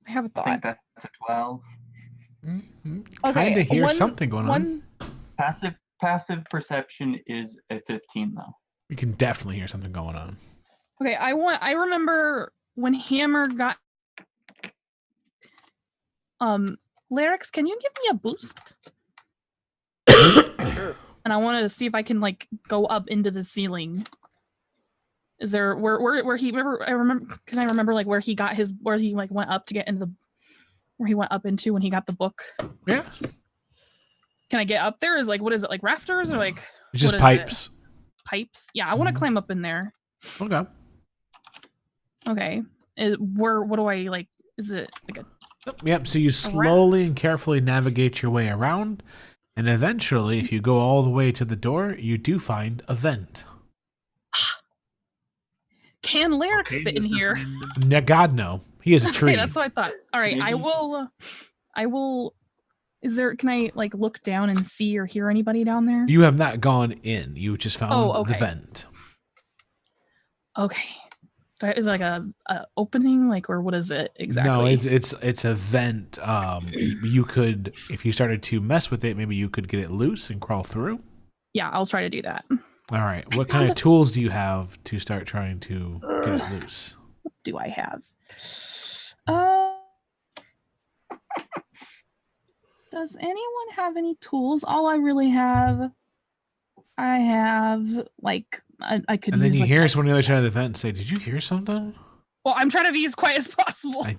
I have a I think thought. that's a 12. Mm-hmm. Okay, Kind of hear one- something going on. Passive perception is a 15 though. You can definitely hear something going on. Okay, I remember when Hammer got Larix, can you give me a boost? sure. And I wanted to see if I can like go up into the ceiling. Is there where he can I remember like where he got his where he like went up to get into the where he went up into when he got the book? Yeah. Can I get up there? Is like what is it, like rafters or like It's just what is pipes. it? Pipes? Yeah, I want to Mhm. climb up in there. Okay. Okay. What do I like? Is it like a Yep. So you slowly and carefully navigate your way around, and eventually, if you go all the way to the door, you do find a vent. can Larix Okay, fit in Mr. here? Friend. God, no. He is a tree. Okay, that's what I thought. All right, I will. Is there? Can I like look down and see or hear anybody down there? You have not gone in. You just found okay. the vent. Okay. Is it like a opening, like, or what is it exactly? No, it's a vent. You could, if you started to mess with it, maybe you could get it loose and crawl through. Yeah, I'll try to do that. All right. What kind of tools do you have to start trying to get it loose? What do I have? Does anyone have any tools? All I really have, I have like I could. And then use, you like, hear someone on the other side of the vent say, "Did you hear something?" Well, I'm trying to be as quiet as possible. I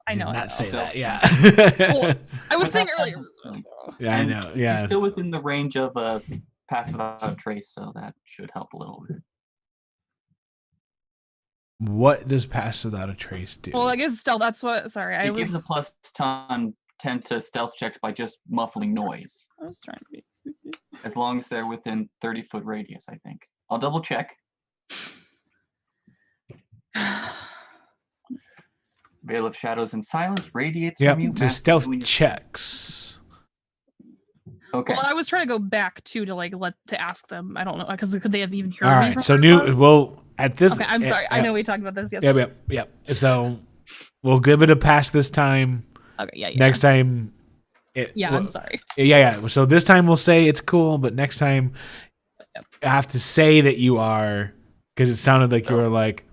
I know. did I not know. say that. Yeah. Well, I was saying earlier. Yeah, I know. Yeah. You're still within the range of a pass without trace, so that should help a little bit. What does pass without a trace do? Well, I guess stealth. That's what. Sorry, I It gives a was. plus 10 to stealth checks by just muffling noise, I was trying to be stupid. as long as they're within 30-foot radius, I think. I'll double check. Veil of Shadows and Silence radiates Yep. from you. To Master stealth doing your- checks. Okay. Well, I was trying to go back too to like to ask them. I don't know because could they have even heard All me? right. from So where I new. was? Well, at this. Okay, I'm sorry. I know we talked about this Yep. yesterday. Yep. So we'll give it a pass this time. Okay, yeah. Next time. I'm sorry. Yeah. So this time we'll say it's cool, but next time Yep. I have to say that you are, because it sounded like you were like,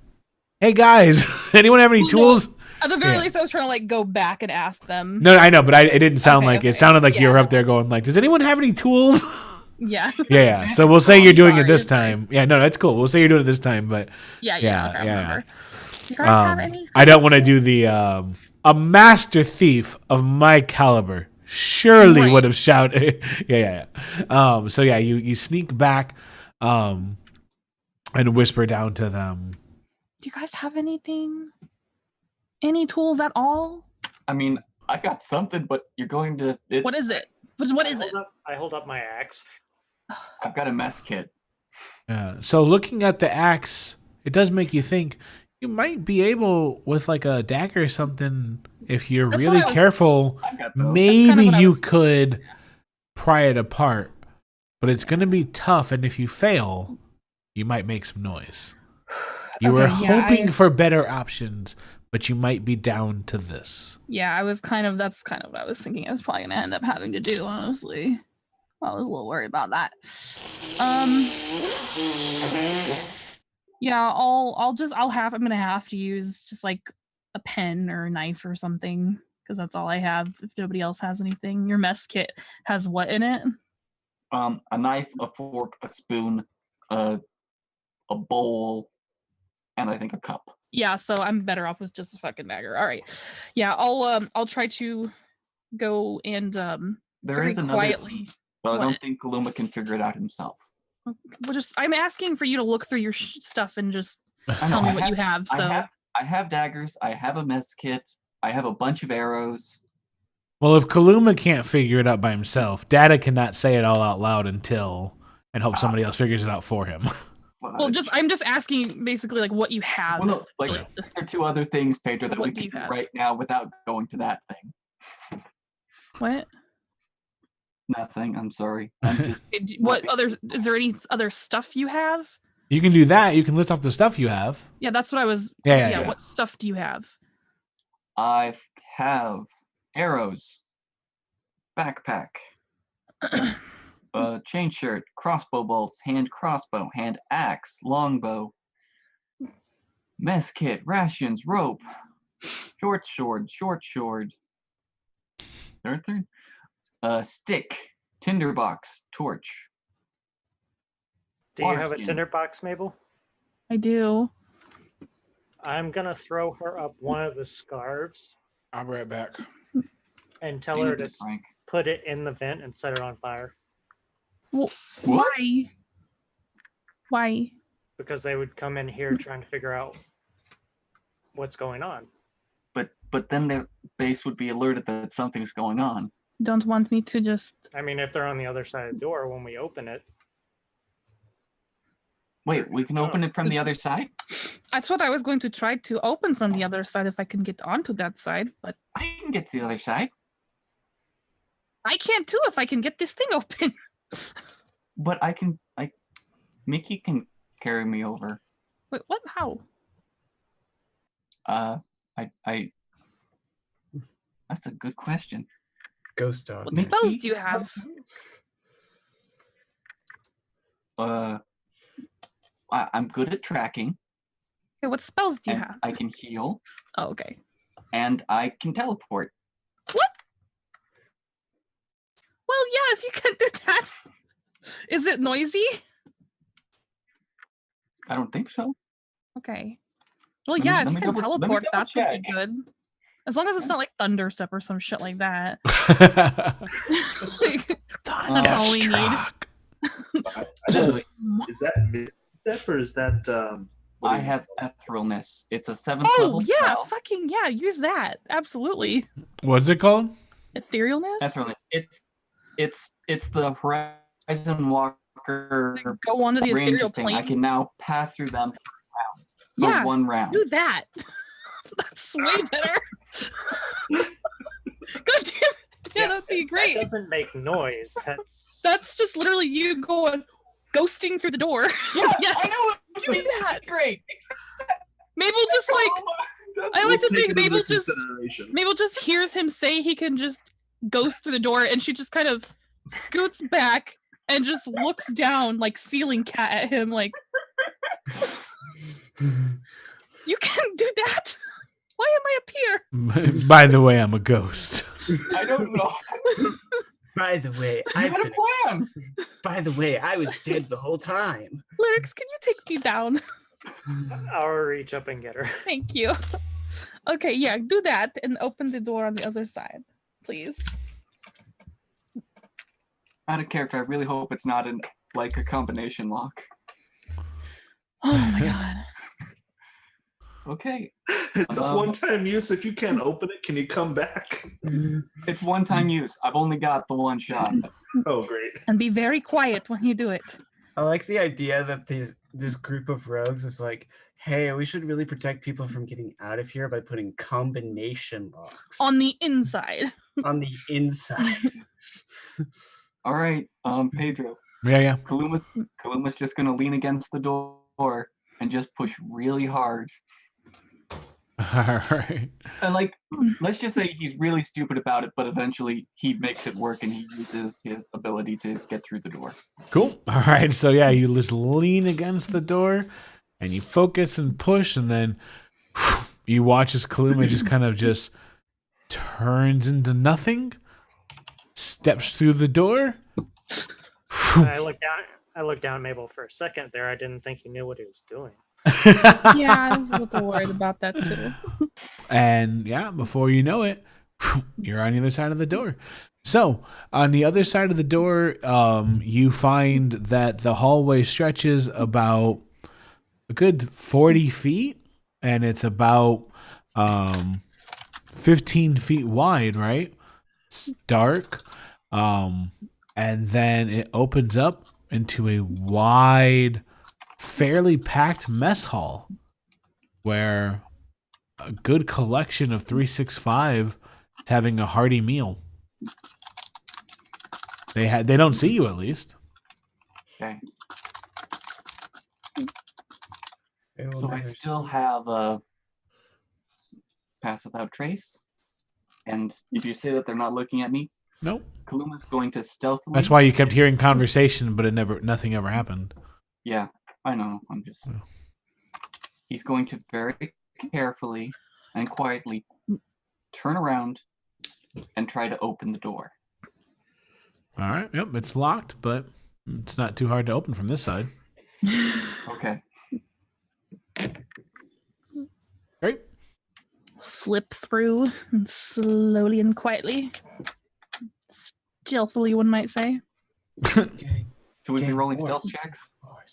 "Hey guys, anyone have any Well, no. tools?" At the very Yeah. least, I was trying to like go back and ask them. No, I know, but it didn't sound like it. Okay. Sounded like you Yeah. were up there going like, "Does anyone have any tools?" Yeah. Yeah. So we'll say you're doing it this Sorry. time. Yeah. No, that's cool. We'll say you're doing it this time, but Yeah. Yeah, Okay, I yeah. remember. You guys have um, any? I don't want to do the a master thief of my caliber surely Right. would have shouted. Yeah. So yeah, you sneak back, and whisper down to them. Do you guys have anything? Any tools at all? I mean, I got something, but you're going to. What is it? What is it? I hold up my axe. I've got a mess kit. So looking at the axe, it does make you think You might be able with like a dagger or something if you're That's really what I was- careful. I got those. Maybe kind of what I you was- could pry it apart, but it's going to be tough. And if you fail, you might make some noise. You were Okay, yeah, hoping for better options, but you might be down to this. Yeah, that's kind of what I was thinking I was probably gonna end up having to do, honestly. I was a little worried about that. Yeah, I'm gonna have to use just like a pen or a knife or something, because that's all I have if nobody else has anything. Your mess kit has what in it? A knife, a fork, a spoon, a bowl, and I think a cup. Yeah, so I'm better off with just a fucking dagger. All right. Yeah, I'll try to go and There very is another, quietly. but I What? don't think Kaluma can figure it out himself. I'm asking for you to look through your stuff and just I tell know, me what you have. So I have daggers. I have a mess kit. I have a bunch of arrows. Well, if Kaluma can't figure it out by himself, Data cannot say it all out loud and hope somebody else figures it out for him. well, I'm just asking basically like what you have. Well, no, like essentially. there are two other things, Pedro, So that what we do can you do have? right now without going to that thing. What? Nothing. I'm sorry. I'm just. What other? Is there any other stuff you have? You can do that. You can list off the stuff you have. Yeah, that's what I was. Yeah. What stuff do you have? I have arrows, backpack, chain shirt, crossbow bolts, hand crossbow, hand axe, longbow, mess kit, rations, rope, short sword, third, stick, tinderbox, torch. Do you Water have a skin. tinderbox, Mabel? I do. I'm gonna throw her up one of the scarves I'll be right back. and tell her to Frank. put it in the vent and set it on fire Well, What? why? Why? because they would come in here trying to figure out what's going on. But then their base would be alerted that something's going on. Don't want me to just. I mean, if they're on the other side of the door when we open it, Wait, we can open it from the other side? That's what I was going to try to open from the other side if I can get onto that side, but I can get to the other side. I can't too if I can get this thing open. But Mickey can carry me over. Wait, what? How? That's a good question. Ghost dog. What Mickey? spells do you have? I'm good at tracking, Okay, what spells do you and have? I can heal, Oh, okay. and I can teleport. Well, yeah, if you can do that. Is it noisy? I don't think so. Okay. Well, Let me- yeah, let if me you can double- let me teleport, double that's pretty check. good. As long as it's not like thunderstep or some shit like that. That's all we need. Thunderstruck. I don't know, is that misstep or is that? What I do you- have etherealness. It's a 7th Oh, level yeah, spell. fucking yeah, use that. Absolutely. What's it called? Etherealness? Etherealness. It's the Horizon Walker Go onto the range ethereal thing. plane. I can now pass through them for Yeah, one round. do that. That's way better. God damn it. Yeah, that'd be that great. doesn't make noise. That's just literally you going ghosting through the door. Yeah, Yes, I know. do that. Great. Mabel just like I like to We'll take think it into Mabel just consideration. Mabel just hears him say he can just ghost through the door, and she just kind of scoots back and just looks down like ceiling cat at him like, you can do that? Why am I up here? By the way, I'm a ghost. I don't know. By the way, I had a plan. by the way, I was dead the whole time. Lyrics, can you take me down? I'll reach up and get her. Thank you. Okay, yeah, do that and open the door on the other side, please. Out of character, I really hope it's not like a combination lock. Oh my god. Okay. It's just one-time use. If you can't open it, can you come back? It's one-time use. I've only got the one shot. Oh, great. And be very quiet when you do it. I like the idea that these this group of rogues is like, hey, we should really protect people from getting out of here by putting combination locks On the inside. on the inside. All right, Pedro. Yeah. Kaluma's just gonna lean against the door and just push really hard. All right. And like, let's just say he's really stupid about it, but eventually he makes it work and he uses his ability to get through the door. Cool. All right. So yeah, you just lean against the door, and you focus and push, and then you watch as Kaluma just kind of just turns into nothing, steps through the door. I looked down at Mabel for a second there. I didn't think he knew what he was doing. Yeah, I was a little worried about that too. And yeah, before you know it, you're on the other side of the door. So on the other side of the door, you find that the hallway stretches about a good 40 feet, and it's about 15 feet wide, right? It's dark. And then it opens up into a wide, fairly packed mess hall where a good collection of 365 is having a hearty meal. They don't see you, at least. Okay. They will So I never still see. have a pass without trace. And if you say that they're not looking at me, Nope. Kaluma's going to stealthily. That's why you kept hearing conversation, but nothing ever happened. Yeah, I know. I'm just. Oh. He's going to very carefully and quietly turn around and try to open the door. All right. Yep, it's locked, but it's not too hard to open from this side. Okay. Great. Slip through and slowly and quietly. Stealthily, one might say. Okay. Should we be Game rolling over. stealth checks?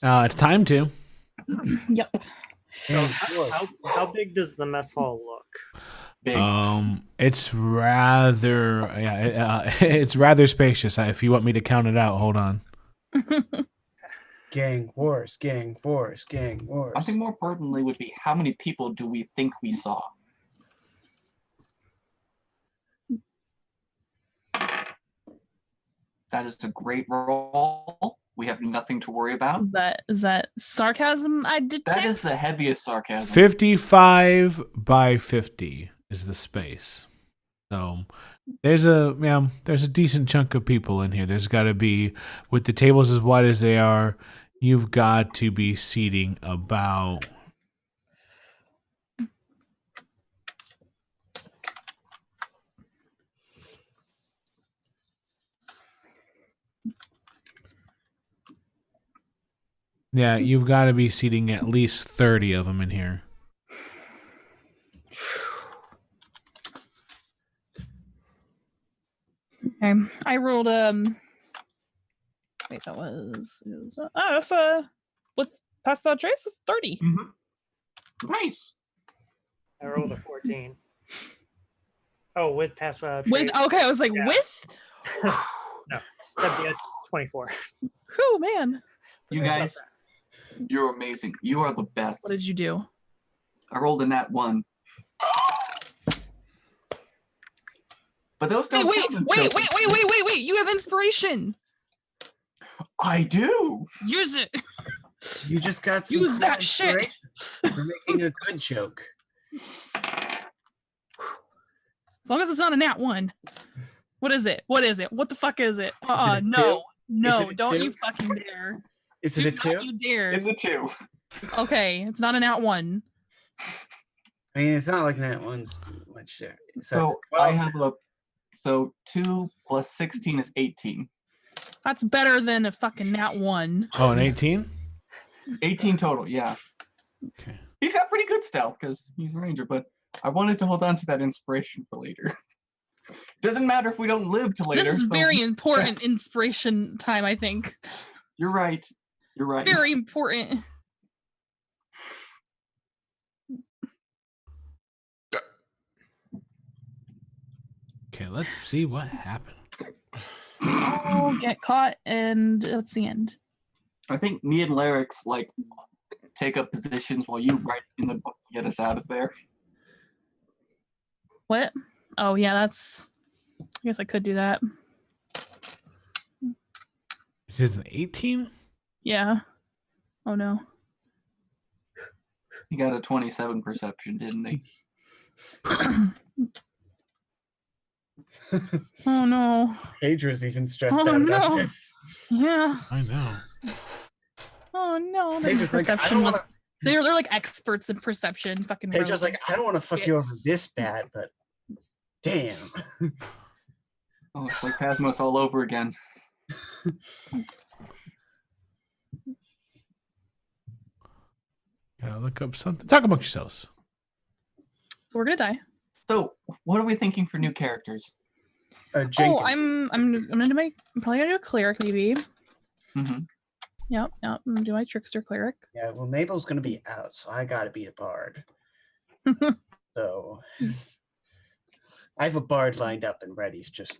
It's time to. Yep. How big does the mess hall look? Big. It's rather it's rather spacious. If you want me to count it out, hold on. Gang wars, gang wars, gang wars. I think more importantly would be how many people do we think we saw? That is a great roll. We have nothing to worry about. Is that sarcasm I detect? That is the heaviest sarcasm. 55 by 50 is the space. So there's a decent chunk of people in here. There's got to be, with the tables as wide as they are, you've got to be seating about. Yeah, you've got to be seating at least 30 of them in here. Okay. I rolled wait, that was that's with pass without trace, it's 30. Mm-hmm. Nice. I rolled a 14. Oh, with pass without With trace. okay, I was like, Yeah. with? No, that'd be a 24. Whew, man. You guys, you're amazing. You are the best. What did you do? I rolled a nat 1. But those Hey, don't wait. You have inspiration. I do. Use it. You just got some Use cool that shit. inspiration for making a good joke. As long as it's not a nat 1. What is it? What the fuck is it? a No. two? No, Is it a don't two? you fucking dare. Is it a Do not 2? you dare. It's a 2. Okay, it's not a nat 1. I mean, it's not like that one's too much there. So I have 2 plus 16 is 18. That's better than a fucking nat 1. Oh, an 18? 18 total, yeah. Okay. He's got pretty good stealth because he's a ranger, but I wanted to hold on to that inspiration for later. Doesn't matter if we don't live to later. This is so- very important inspiration time, I think. You're right. You're right. Very important. Okay, let's see what happened. I'll get caught, and that's the end. I think me and Larix, like, take up positions while you write in the book to get us out of there. What? Oh yeah, that's. I guess I could do that. Is it 18? Yeah. Oh no. He got a 27 perception, didn't he? Oh no. Pedro's even stressed Oh, out about no. this. Yeah. I know. Oh no. Their Pedro's like, I perception don't was. wanna- They're like experts in perception. Fucking. Pedro's rogue. like, I don't want to fuck Shit. you over this bad, but damn. Oh, it's like Phasmos all over again. Yeah, look up something. Talk amongst yourselves. So we're gonna die. So, what are we thinking for new characters? Jenkins. Oh, I'm gonna do my. I'm probably gonna do a cleric maybe. Mm-hmm. Yep. I'm gonna do my trickster cleric. Yeah, well, Mabel's gonna be out, so I gotta be a bard. So I have a bard lined up and ready, just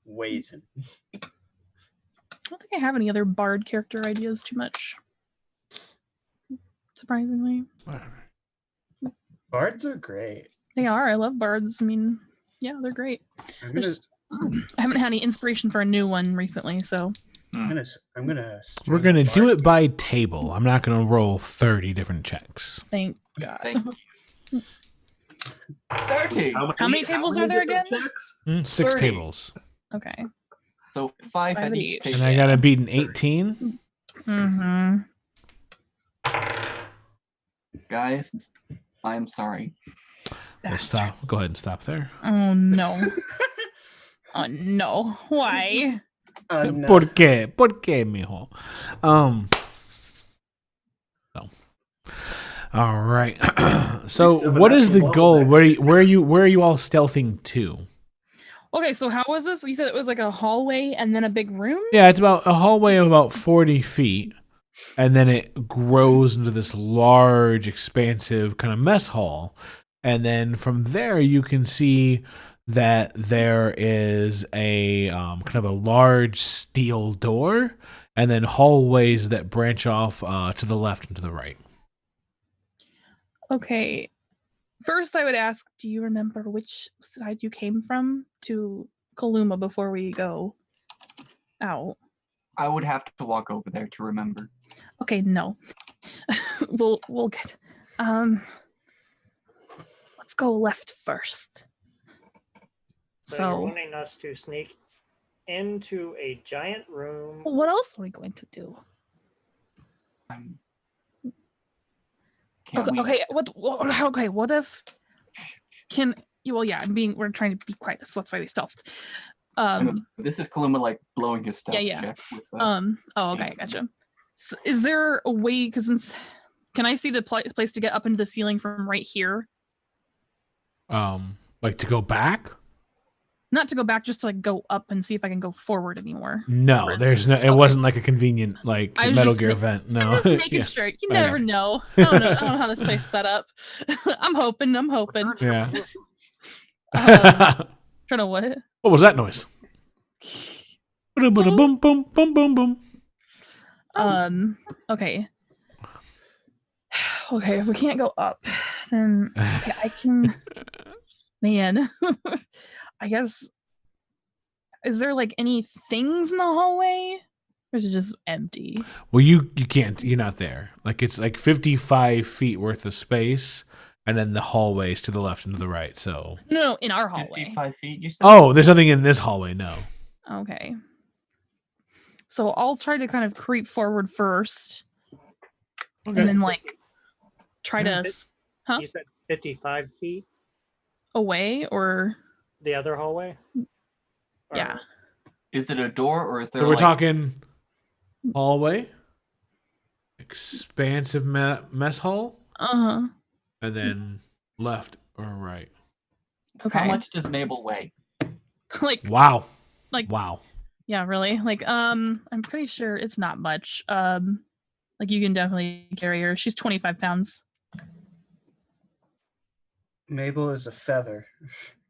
waiting. I don't think I have any other bard character ideas too much. Surprisingly, Bards are great. they are. I love bards. I mean, yeah, they're great. I'm gonna, There's- I haven't had any inspiration for a new one recently, so I'm gonna. We're string gonna a do bard. it by table. I'm not gonna roll 30 different checks. thank God. Thank you. 30. How many tables are there different again? checks? 6 30. tables. Okay. So 5 at each each. table. And I gotta beat an 18. Mm-hmm. Guys, I'm sorry. We'll stop. Go ahead and stop there. Oh no. Oh no. Why? No. ¿Por qué? ¿Por qué, mijo? So. All right. So, still have what an is the actual goal? level Where are you all stealthing to? Okay, so how was this? You said it was like a hallway and then a big room? Yeah, it's about a hallway of about 40 feet, and then it grows into this large, expansive kind of mess hall. And then from there, you can see that there is a kind of a large steel door, and then hallways that branch off to the left and to the right. Okay. First, I would ask, do you remember which side you came from to Kaluma before we go out? I would have to walk over there to remember. Okay, no. We'll get let's go left first. So, you're So wanting us to sneak into a giant room. what else are we going to do? Can't Okay, we- okay, what if we're trying to be quiet. That's why we stealthed. This is Kaluma like blowing his stealth Yeah. check. With the, Okay, gotcha. So is there a way, can I see the place to get up into the ceiling from right here? Like to go back? Not to go back, just to like go up and see if I can go forward anymore. No, there's no. It wasn't like a convenient like I was Metal just Gear ma- event. I'm No, just making yeah. sure. You I know. never know. I don't know how this place is set up. I'm hoping. Yeah. Trying to what? What was that noise? Boom, boom, boom, boom, boom, boom. Okay. Okay, if we can't go up, then okay, I can. Man, I guess. Is there like any things in the hallway, or is it just empty? Well, you can't. You're not there. Like it's like 55 feet worth of space, and then the hallways to the left and to the right. So. No, in our hallway. 55 feet. You said. Oh, there's nothing in this hallway. No. Okay. So I'll try to kind of creep forward first, Okay. and then like try to Huh? You said 55 feet, away or the other hallway? Or- yeah. Is it a door or is there? So we're like, talking hallway, expansive mess hall, Uh-huh. and then left or right. Okay. How much does Mabel weigh? Like Wow. Like- wow. yeah, really? Like I'm pretty sure it's not much. Like you can definitely carry her. She's 25 pounds. Mabel is a feather.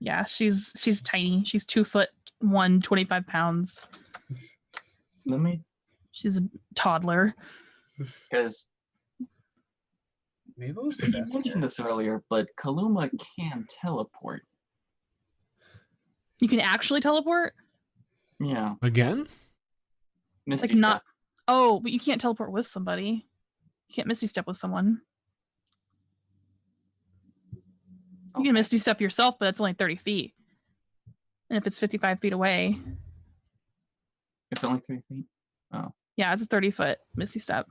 Yeah, she's tiny. She's 2'1", 25 pounds. Let me, She's a toddler. because Mabel's the You best. mentioned this earlier, but Kaluma can teleport. You can actually teleport? Yeah. Again? Misty Like not. Step. Oh, but you can't teleport with somebody. You can't Misty Step with someone. You Okay. can Misty Step yourself, but it's only 30 feet. And if it's 55 feet away, It's only 3 feet. Oh. yeah, it's a 30-foot Misty Step.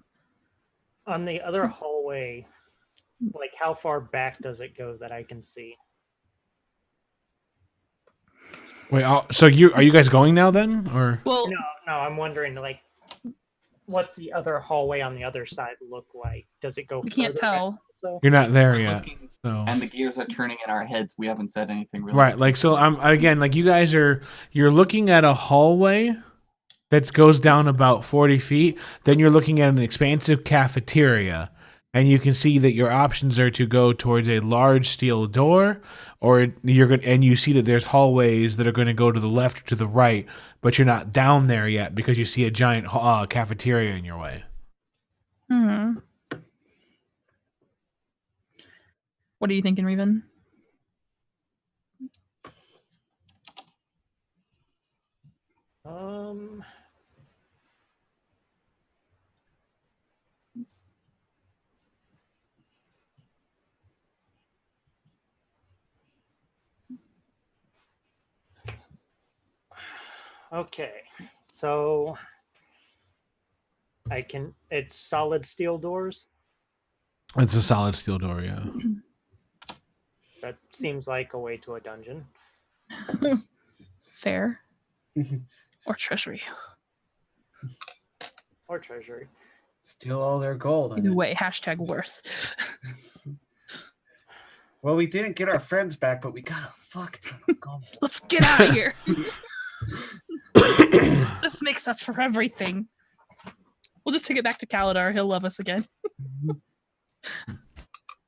On the other hallway, like how far back does it go that I can see? Wait, so are you guys going now then, or? Well, No, I'm wondering like what's the other hallway on the other side look like? Does it go? we can't further back tell. also? You're not there We're yet. looking, So. and the gears are turning in our heads. We haven't said anything really. Right, like so I'm again like you're looking at a hallway that goes down about 40 feet, then you're looking at an expansive cafeteria, and you can see that your options are to go towards a large steel door, or you see that there's hallways that are going to go to the left or to the right, but you're not down there yet because you see a giant cafeteria in your way. Hmm. What are you thinking, Reven? Okay, so it's solid steel doors. It's a solid steel door, yeah. That seems like a way to a dungeon. Fair. Or treasury. Or treasury. Steal all their gold. Either way, hashtag worth. Well, we didn't get our friends back, but we got a fuck ton of gold. Let's get out of here. This makes up for everything. We'll just take it back to Kaladar. He'll love us again.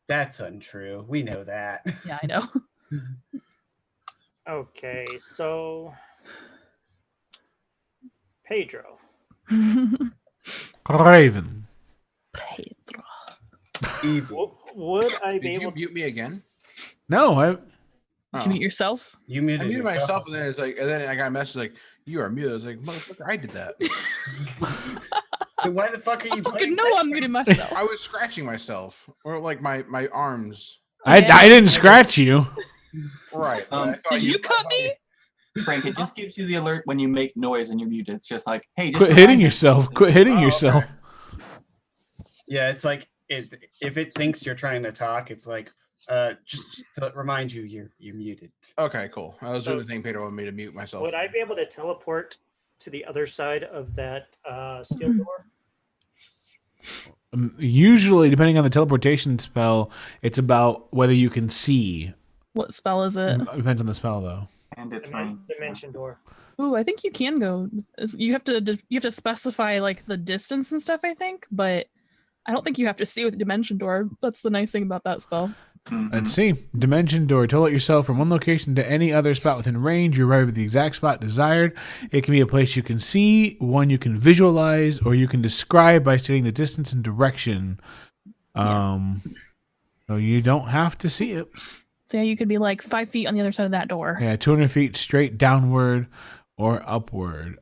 That's untrue. We know that. Yeah, I know. Okay, so Pedro. Raven. Pedro. Evil. Would I be Did you able to? mute me again? No, Did you mute yourself? You I muted, muted yourself. myself, and then it's like, and then I got a message like, "You are muted." I was like, "Motherfucker, I did that." Then why the fuck are you I fucking playing? know I'm muting myself. I was scratching myself, or like my arms. I Yeah. didn't scratch you. Right. but I thought Did you cut me? Frank, it just gives you the alert when you make noise and you're muted. It's just like, hey, just Quit remind hitting me. yourself. Quit hitting Oh, okay. yourself. Yeah, it's like if it thinks you're trying to talk, it's like just to remind you you're muted. Okay, cool. I was doing So- the thing Pedro wanted me to mute myself. Would I be able to teleport to the other side of that steel door? Usually, depending on the teleportation spell, it's about whether you can see. What spell is it? Depends on the spell, though. And it's rain. Dimension door. Ooh, I think you can go. You have to specify like the distance and stuff, I think, but I don't think you have to see with the dimension door. That's the nice thing about that spell. Let's see. Dimension door. Teleport yourself from one location to any other spot within range. You arrive at the exact spot desired. It can be a place you can see, one you can visualize, or you can describe by stating the distance and direction. So you don't have to see it. So yeah, you could be like 5 feet on the other side of that door. Yeah, 200 feet straight downward or upward.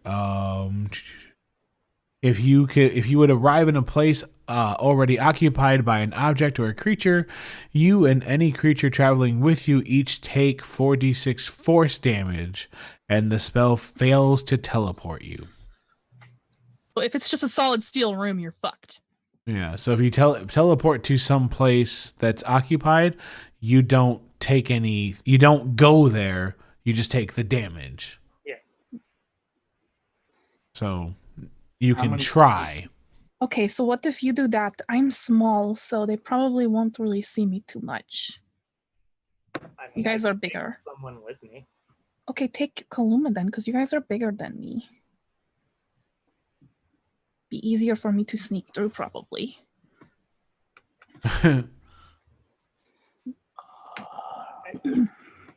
If you would arrive in a place already occupied by an object or a creature, you and any creature traveling with you each take 4d6 force damage, and the spell fails to teleport you. But if it's just a solid steel room, you're fucked. Yeah, so if you teleport to some place that's occupied, you don't go there, you just take the damage. Yeah. So you How can many try. Okay, so what if you do that? I'm small, so they probably won't really see me too much. I mean, You guys I are could take bigger. Someone with me. Okay, take Kaluma then, because you guys are bigger than me. Be easier for me to sneak through, probably.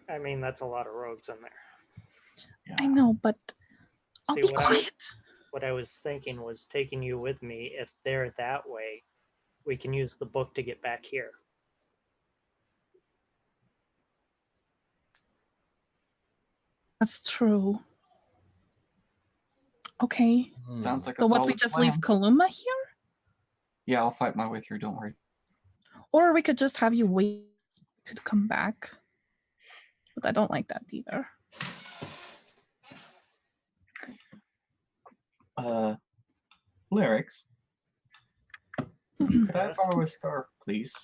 I mean, that's a lot of rogues in there. I know, but I'll See, be what I was- quiet. What I was thinking was taking you with me if they're that way. we can use the book to get back here. That's true. Okay. Sounds like a So what, we solid just plan. leave Kaluma here? Yeah, I'll fight my way through. Don't worry. Or we could just have you wait to come back. But I don't like that either. Lyrics. Could I Yes. borrow a scarf, please?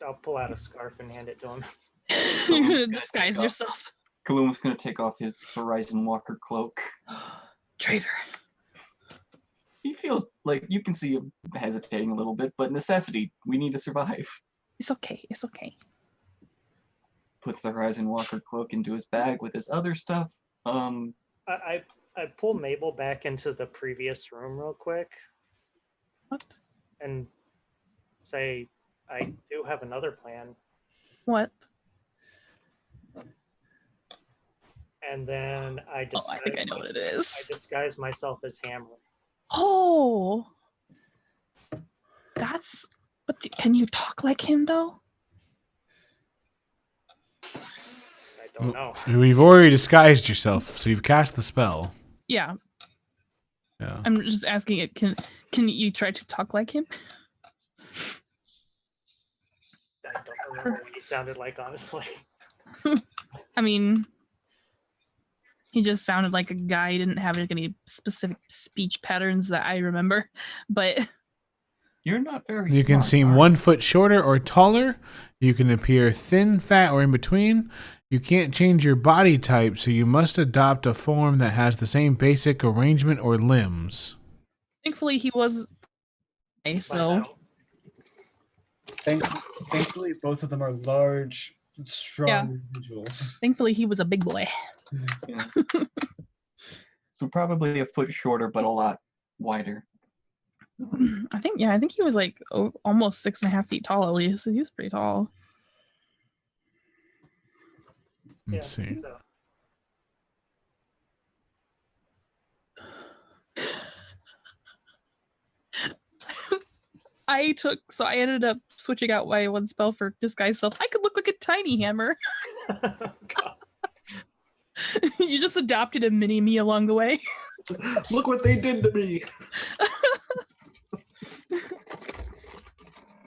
I'll pull out a scarf and hand it to him. You're gonna gonna disguise take off. yourself. Kaluma's gonna take off his Horizon Walker cloak. Traitor. He feels like you can see him hesitating a little bit, but necessity. We need to survive. It's okay. It's okay. Puts the Horizon Walker cloak into his bag with his other stuff. I pull Mabel back into the previous room real quick What? and say, I do have another plan. What? And then I Oh, disguise, I think I know what it I is. disguise myself as Hammer. Oh. That's... But can you talk like him, though? I don't know. We've already disguised yourself, so you've cast the spell. Yeah. Yeah. I'm just asking it. Can you try to talk like him? I don't remember what he sounded like, honestly. I mean, he just sounded like a guy. He didn't have any specific speech patterns that I remember. But You're not very You can smart, seem are 1 foot shorter or taller. You can appear thin, fat, or in between. You can't change your body type, so you must adopt a form that has the same basic arrangement or limbs. thankfully, he was. Okay, so Thankfully, both of them are large, strong individuals. thankfully he was a big boy. Yeah. So probably a foot shorter, but a lot wider. I think he was like almost 6.5 feet tall at least. He was pretty tall. Let's see. So, I ended up switching out my one spell for disguise self. I could look like a tiny hammer. God. You just adopted a mini me along the way. Look what they did to me.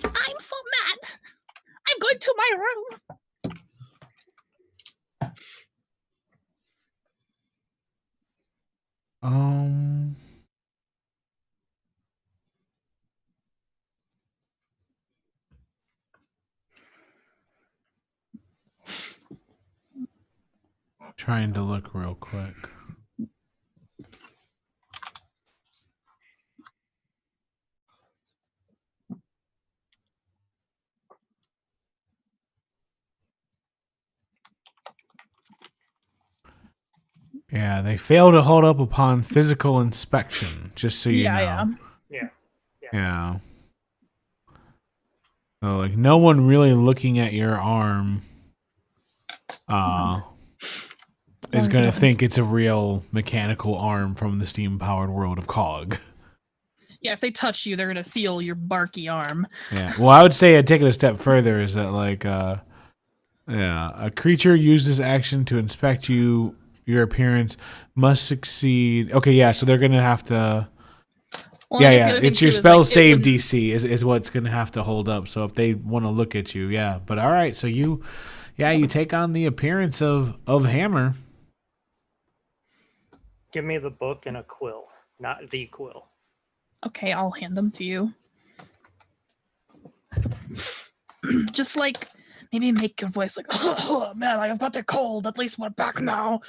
I'm so mad. I'm going to my room. Trying to look real quick. Yeah, they fail to hold up upon physical inspection, just so you know. Yeah. So, like, no one really looking at your arm is going to think it's a real mechanical arm from the steam-powered world of Cog. Yeah, if they touch you, they're gonna feel your barky arm. Yeah. Well, I would say I'd take it a step further is that, like, a creature uses action to inspect you. Your appearance must succeed. Okay, yeah, so they're going to have to... Well, I guess the other thing It's your too is, spell like, it save would- DC is what's going to have to hold up. So if they want to look at you, yeah. But all right, so you take on the appearance of Hammer. Give me the book and a quill, not the quill. Okay, I'll hand them to you. Just like maybe make your voice like, oh man, I've got the cold. At least we're back now.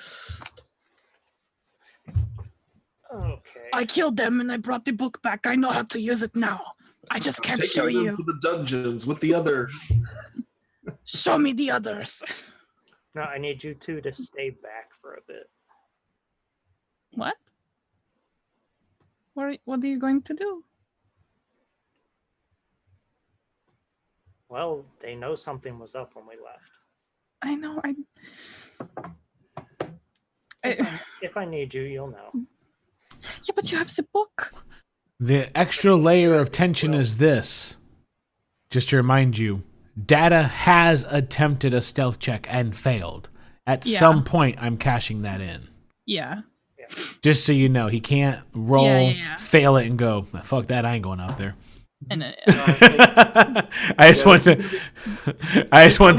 Okay. I killed them and I brought the book back. I know how to use it now. I just can't Taking show them you. to the dungeons with the other. Show me the others. No, I need you two to stay back for a bit. What? What are you going to do? Well, they know something was up when we left. I know. If I need you, you'll know. Yeah, but you have the book. The extra layer of tension is this. Just to remind you, Data has attempted a stealth check and failed. At some point, I'm cashing that in. Yeah. Just so you know, he can't roll, Yeah. fail it, and go, fuck that, I ain't going out there. And I just want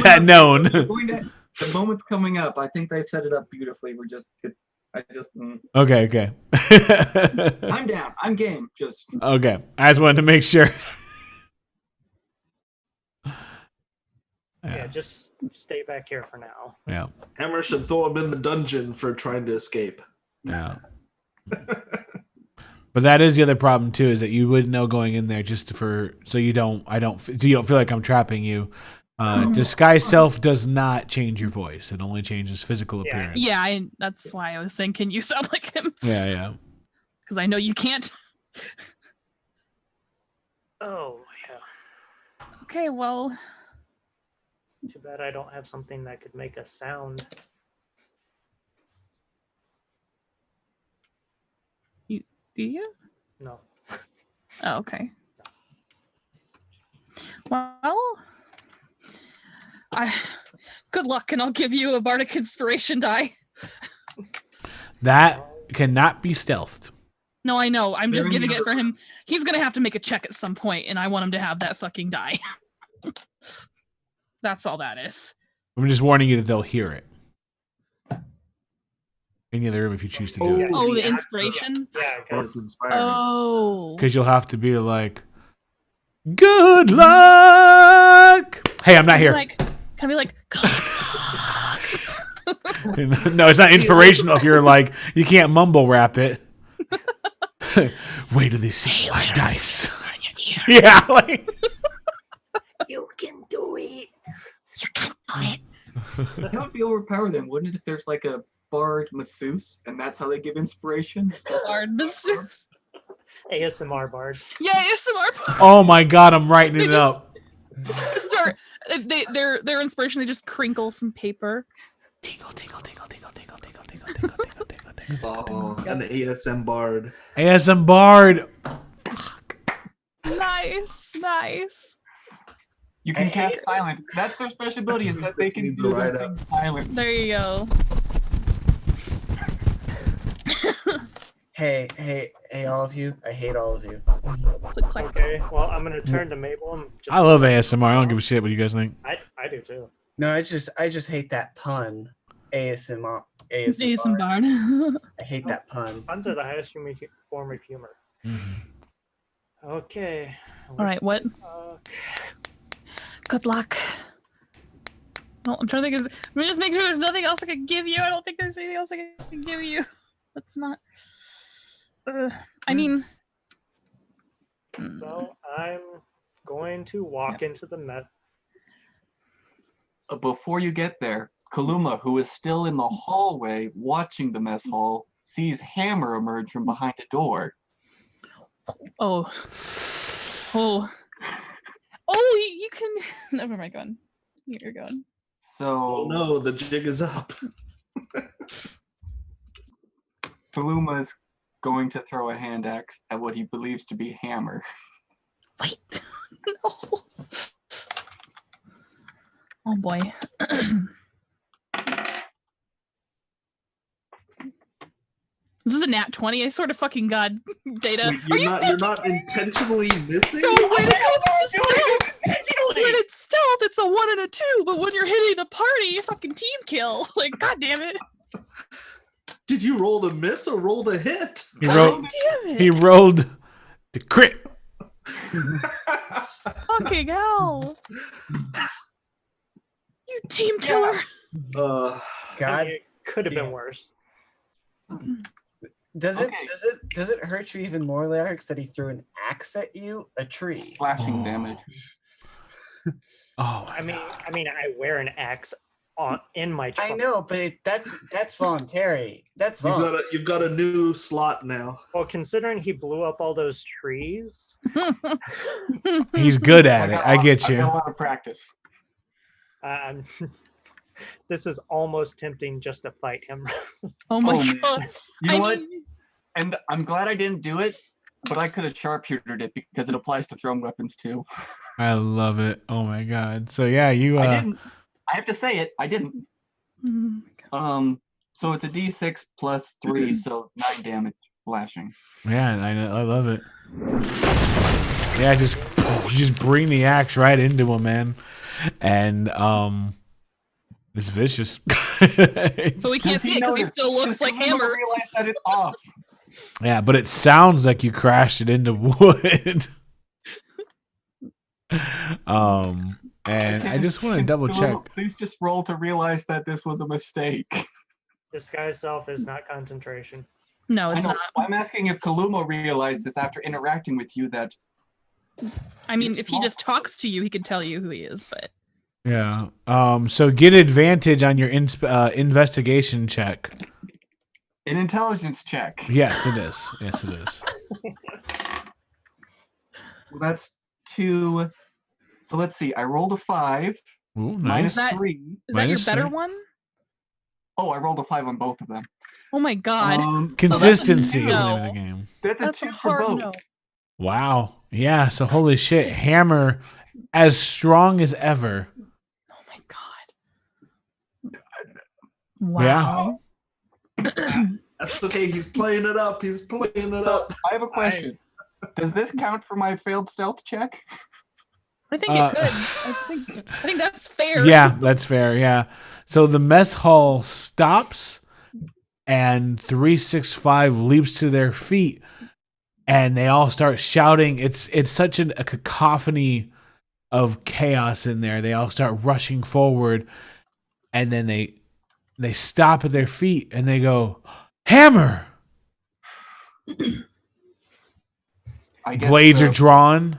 that known. The moment's coming up. I think they've set it up beautifully. Okay. I'm down. I'm game. Okay. I just wanted to make sure. Yeah, just stay back here for now. Yeah. Hammer should throw him in the dungeon for trying to escape. Yeah. But that is the other problem too, is that you would know going in there so you don't feel like I'm trapping you. Disguise self does not change your voice. It only changes physical appearance. Yeah, that's why I was saying, can you sound like him? Yeah. Because I know you can't. Oh, yeah. Okay, well. Too bad I don't have something that could make a sound. Do you? No. Oh, okay. Well, good luck, and I'll give you a bardic inspiration die. That cannot be stealthed. No, I know. I'm just giving it for him. He's gonna have to make a check at some point, and I want him to have that fucking die. That's all that is. I'm just warning you that they'll hear it. In the other room if you choose to do it. Oh, the inspiration? Yeah, That's inspiring. Oh. Because you'll have to be like, good luck! Hey, I'm not here. Can I be like, No, it's not inspirational if you're like, you can't mumble rap it. Wait till they see my dice. Yeah, like... You can do it. You can do it. That would be overpower them, wouldn't it? If there's like a bard masseuse, and that's how they give inspiration. Bard masseuse. ASMR bard. Yeah, ASMR bard. Oh my god, I'm writing it up. Their inspiration, they just crinkle some paper. Tingle, tingle, tingle, tingle, tingle, tingle, tingle, tingle, tingle, tingle, tingle. Oh, an ASM bard. ASM bard. Nice. You can cast silent. That's their special ability, is that they can do things silent. There you go. Hey, all of you. I hate all of you. Click, clack. Okay, well, I'm going to turn to Mabel. And just... I love ASMR. I don't give a shit what you guys think. I do too. No, I just hate that pun. ASMR. ASM bard. I hate that pun. Puns are the highest form of humor. Mm-hmm. Okay. All right, what? Good luck. Oh, I'm trying to think. Let me just make sure there's nothing else I can give you. I don't think there's anything else I can give you. That's not. I mean. So I'm going to walk into the mess. Before you get there, Kaluma, who is still in the hallway watching the mess hall, sees Hammer emerge from behind a door. Oh, you can. Never mind. Go on. You're going. So. Oh no, the jig is up. Kaluma is going to throw a hand axe at what he believes to be Hammer. Wait. No. Oh boy. This is a nat 20. I sort of fucking got Data. Wait, you're not intentionally missing? So when it comes to stealth, when it's stealth, it's a 1 and a 2. But when you're hitting the party, you fucking team kill. Like, god damn it. Did you roll to miss or roll to hit? He rolled the crit. Fucking hell. You team killer. God, It could have been worse. does it hurt you even more, Larix, that he threw an axe at you? A tree. Slashing damage. Oh, I mean, I wear an axe in my trunk. I know, but that's voluntary. That's voluntary. You've got a new slot now. Well, considering he blew up all those trees, he's good at it. I get I got a you. lot of practice. this is almost tempting just to fight him. Oh my man. god. You know what? And I'm glad I didn't do it But I could have sharpshootered it because it applies to thrown weapons too. I love it. Oh my god. So yeah, you. I didn't. I have to say it. I didn't. Mm. So it's a D6 plus 3, so 9 damage flashing. Yeah, I know. I love it. Yeah, just bring the axe right into him, man, and it's vicious. But we can't see it because he noticed? still looks like Remember Hammer. to realize that it's off. Yeah, but it sounds like you crashed it into wood. And I just want to double check. Please just roll to realize that this was a mistake. Disguise self is not concentration. No, I it's know. not. I'm asking if Kaluma realized this after interacting with you that I mean, if he just talks to you, he could tell you who he is, but Yeah. So get advantage on your investigation check. an intelligence check. Yes, it is. Yes, it is. Well, that's 2. So let's see. I rolled a 5 Ooh, minus nice. That- 3. is that your Minus better three. one? Oh, I rolled a 5 on both of them. Oh my god. Consistency is the no. name of the game. That's a That's 2 a for hard both. no. Wow. Yeah. So holy shit, Hammer, as strong as ever. Oh my god. Wow. That's okay. He's playing it up. He's playing it So up. I have a question. Does this count for my failed stealth check? I think it could. I think that's fair. Yeah, that's fair. Yeah. So the mess hall stops, and 365 leaps to their feet, and they all start shouting. It's such a cacophony of chaos in there. They all start rushing forward, and then they stop at their feet and they go, "Hammer!" I guess Blades are drawn.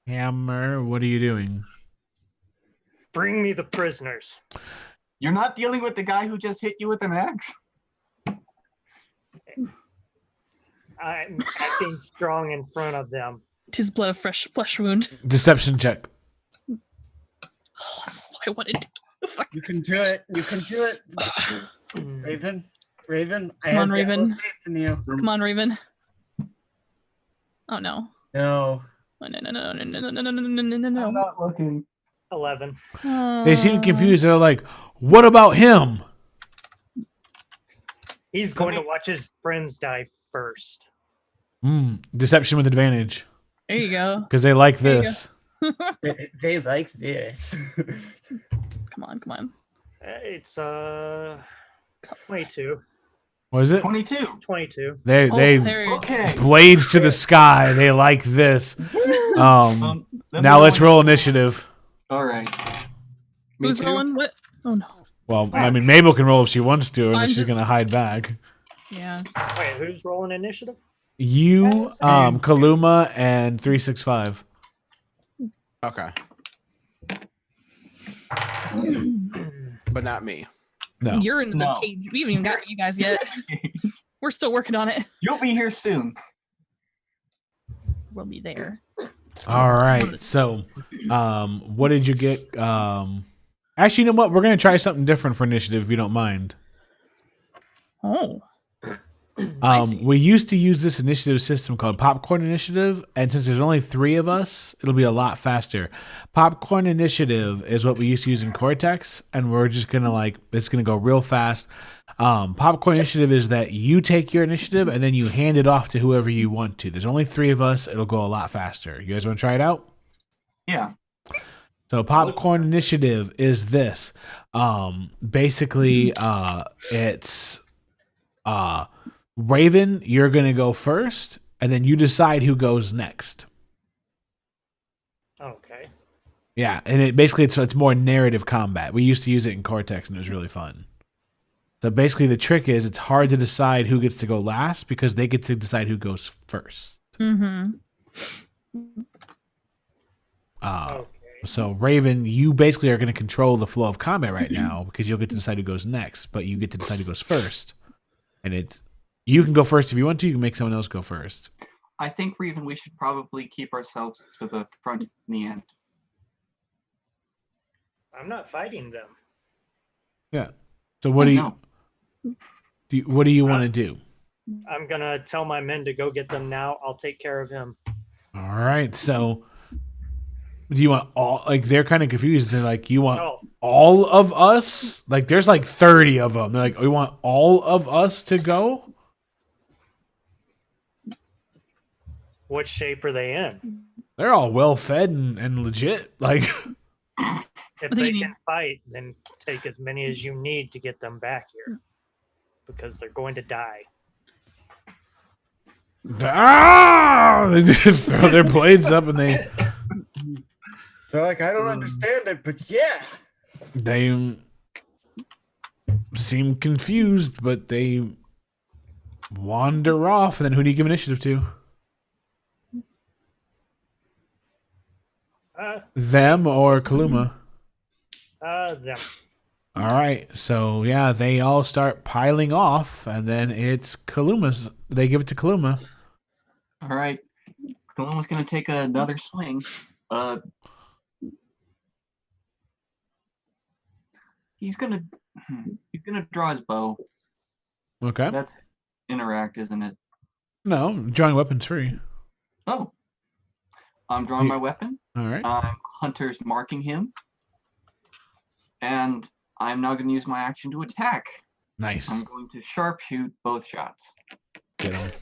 Hammer, what are you doing? Bring me the prisoners. You're not dealing with the guy who just hit you with an axe? I'm acting strong in front of them. 'Tis blood of flesh wound. Deception check. Oh, that's what I wanted to do. Fuck. You can do it. You can do it. Raven. Raven. I Come on, have Raven. utmost faith in you. Come on, Raven. Oh no. No. Oh, no, no, no, no, no, no, no, no, no, no, no, I'm no. not looking. 11. They seem confused. They're like, "What about him?" He's going to watch his friends die first. Deception with advantage There you go. because they like There you this. They like this. Come on, come on. It's 22. What is it? 22. 22. They Oh, they there you go. Okay. blades to the sky. They like this. Let me Now let's roll. roll initiative. All right. Me Who's too. rolling? What? Oh no. Well, I mean, Mabel can roll if she wants to, unless I'm she's just- gonna hide back. Yeah. Wait, who's rolling initiative? You, Yes. Kaluma, and 365. Okay, but not me. No. You're in the No. cage. We haven't even got to you guys yet. We're still working on it. You'll be here soon. We'll be there. All right. So, what did you get? Actually, you know what? We're gonna try something different for initiative, if you don't mind. Oh. Spicy. We used to use this initiative system called Popcorn Initiative, and since there's only 3 of us, it'll be a lot faster. Popcorn Initiative is what we used to use in Cortex, and we're just gonna it's gonna go real fast. Popcorn Initiative is that you take your initiative and then you hand it off to whoever you want to. There's only 3 of us; it'll go a lot faster. You guys want to try it out? Yeah. So Popcorn Initiative is this. Basically, it's Raven, you're gonna go first, and then you decide who goes next. Okay. Yeah, and it's more narrative combat. We used to use it in Cortex, and it was really fun. So basically, the trick is it's hard to decide who gets to go last because they get to decide who goes first. Mm-hmm. Okay. So Raven, you basically are going to control the flow of combat right now because you'll get to decide who goes next, but you get to decide who goes first. And you can go first if you want to. You can make someone else go first. I think we should probably keep ourselves to the front in the end. I'm not fighting them. Yeah. So what do you want to do? I'm gonna tell my men to go get them now. I'll take care of him. All right. So, do you want all? Like, they're kind of confused. They're like, you want Oh, all of us? Like, there's like 30 of them. They're like, we want all of us to go. what shape are they in? They're all well fed and legit. Like, If What do you they mean? can fight, then take as many as you need to get them back here, because they're going to die. they just throw their blades up and they They're like, I don't understand it, but yeah. they seem confused, but they wander off. And then who do you give initiative to? Them or Kaluma? Them. All right, so yeah, they all start piling off, and then it's Kaluma's. They give it to Kaluma. All right. Kaluma's going to take another swing. He's gonna draw his bow. Okay. That's interact, isn't it? No, drawing weapons free. Oh. I'm drawing You- my weapon. All right. Hunter's marking him. And I'm now going to use my action to attack. Nice. I'm going to sharpshoot both shots. Get him.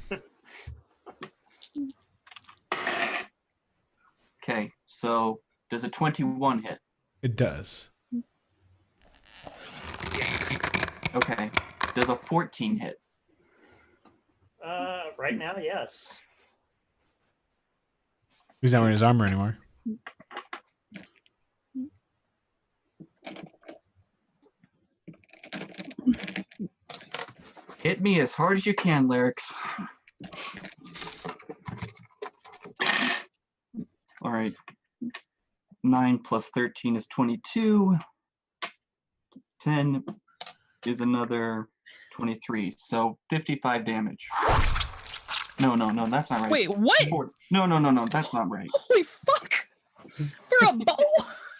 Okay, so does a 21 hit? It does. Okay. Does a 14 hit? Right now, yes. He's not wearing his armor anymore. Hit me as hard as you can, Lyrics. All right. 9 plus 13 is 22. 10 is another 23. So 55 damage. No, that's not right. Wait, what? No, that's not right. Holy fuck! For a bow?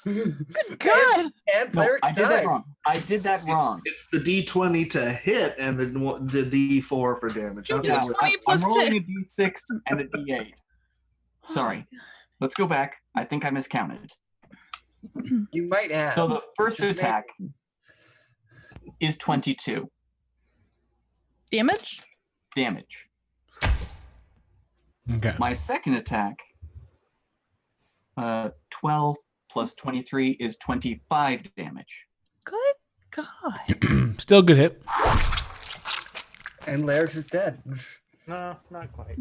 Good God! And No, clerics I did that died. wrong. I did that wrong. It's the D20 to hit and the D4 for damage. You Okay, did wait. 20 I'm plus rolling 10. a D6 and a D8. Sorry. Let's go back. I think I miscounted. You might have. So the first Just attack is 22 Damage? damage. Okay. My second attack, 12 plus 23 is 25 damage. Good God. Still a good hit. And Larix is dead. No, not quite.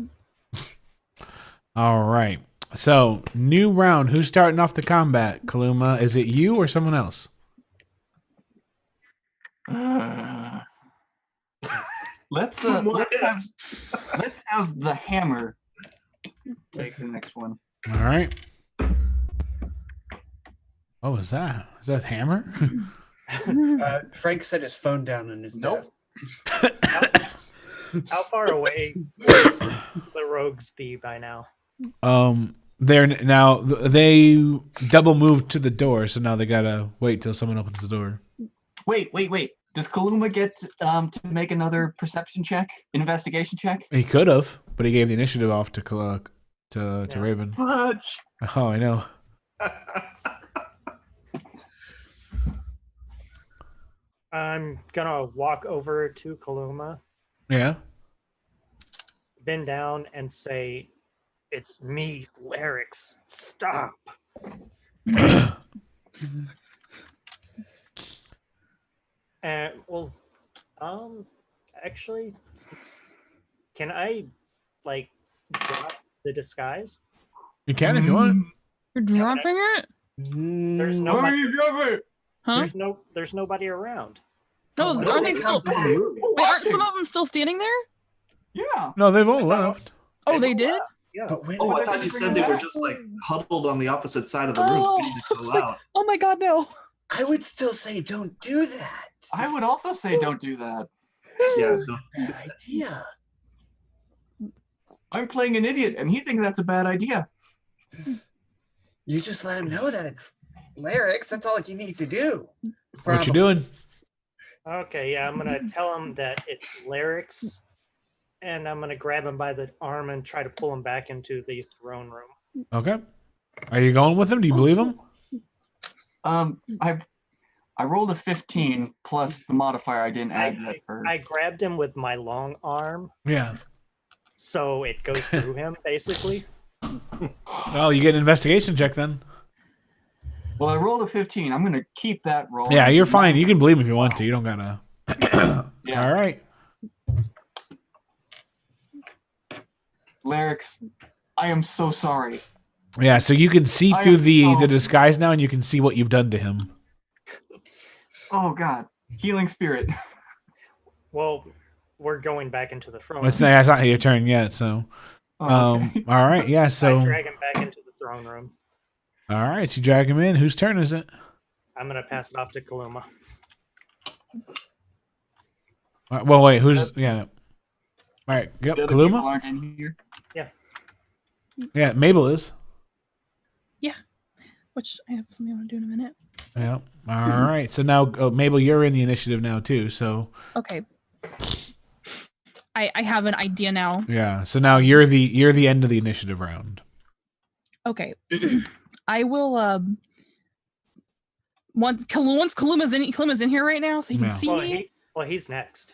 All right. So, new round. Who's starting off the combat? Kaluma, is it you or someone else? Let's have the hammer take the next one. All right. Oh, is that? Is that Hammer? Frank set his phone down on his Nope. desk. How far away would the rogues be by now? They're now they double moved to the door, so now they gotta wait till someone opens the door. Wait. Does Kaluma get to make another perception check, investigation check? He could have, but he gave the initiative off to Yeah. Raven. Fudge. Oh, I know. I'm gonna walk over to Kaluma, Yeah. bend down, and say, "It's me, Larix. Stop." And well, actually, can I like drop the disguise? You can if you want. You're dropping it? There's Mm, no, Why you drop it? Huh? there's nobody around. No, No, aren't they they still? come from the room. Wait, aren't some of them still standing there? Yeah. No, they've all left. Oh, they did? Yeah. But when Oh, I they're thought gonna you bring said it they were back. just like huddled on the opposite side of the room, Oh, waiting to I was go like, out. oh my God, no. I would still say don't do that. I would also say don't do that. Yeah, no. Bad idea. I'm playing an idiot, and he thinks that's a bad idea. You just let him know that it's Larix. That's all you need to do. What you doing? Okay, yeah, I'm gonna tell him that it's Larix and I'm gonna grab him by the arm and try to pull him back into the throne room. Okay. Are you going with him? Do you believe him? I rolled a 15 plus the modifier I didn't add that for. I grabbed him with my long arm, Yeah. so it goes through him basically. Oh, you get an investigation check then. Well, I rolled a 15. I'm gonna keep that roll. Yeah, you're fine. You can believe him if you want to. You don't gotta. Yeah. All right. Larix, I am so sorry. Yeah, so you can see I through am the so- disguise now, and you can see what you've done to him. Oh God, healing spirit. Well, we're going back into the throne Well, it's room. not your turn yet, so. Oh, okay. All right, yeah. I So, drag him back into the throne room. all right, so you drag him in. Whose turn is it? I'm gonna pass it off to Kaluma. Well, wait. Who's? Yeah. All right. Yep. The other people Kaluma. aren't in here. Yeah, Mabel is. Which I have something I want to do in a minute. Yeah. All right. So now, Mabel, you're in the initiative now too. So Okay. I have an idea now. yeah. So now you're the end of the initiative round. Okay. I will once Kaluma's in here right now, so he can Yeah. see me. He's next.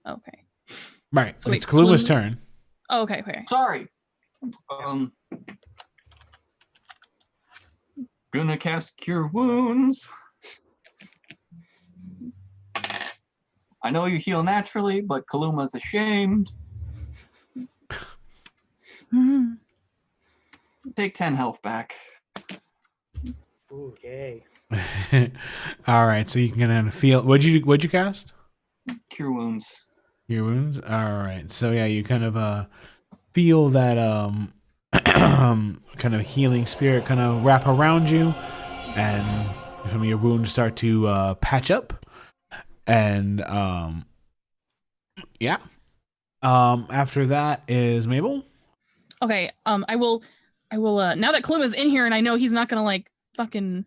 Okay. Right. So It's wait, Kaluma's Kaluma- turn. Oh, okay, okay. Sorry. Gonna cast Cure Wounds. I know you heal naturally, but Kaluma's ashamed. Mhm. Take 10 health back. Ooh, yay. All right. So you can kind of feel. What'd you cast? Cure Wounds. Your wounds. All right. So yeah, you kind of feel that kind of healing spirit kind of wrap around you, and some of your wounds start to patch up. And yeah. After that is Mabel. Okay. I will now that Kaluma's in here and I know he's not gonna like fucking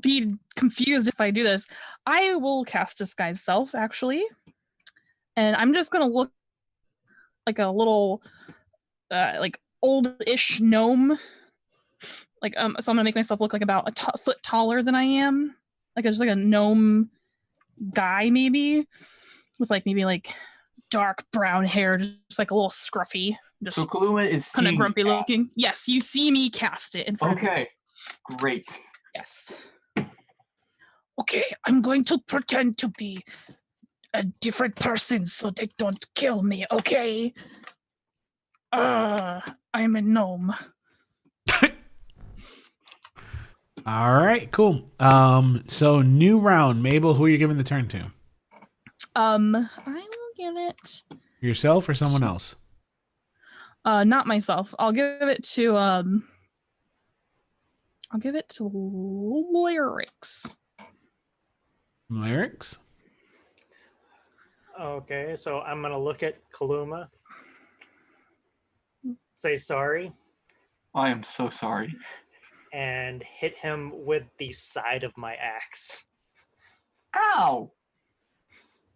be confused if I do this, I will cast Disguise Self actually. And I'm just gonna look like a little like old-ish gnome. Like so I'm gonna make myself look like about a foot taller than I am. Like just like a gnome guy maybe. With like maybe like dark brown hair, just like a little scruffy. Just So Kaluma is kind of seeing grumpy you cast. looking. Yes, you see me cast it in front of you. Okay, great. Yes. Okay, I'm going to pretend to be a different person so they don't kill me, okay? I'm a gnome. All right. Cool. So new round. Mabel, who are you giving the turn to? I will give it Yourself or someone else? not myself. I'll give it to Lyrics. Lyrics. Okay, so I'm gonna look at Kaluma. Say sorry. I am so sorry. And hit him with the side of my axe Ow!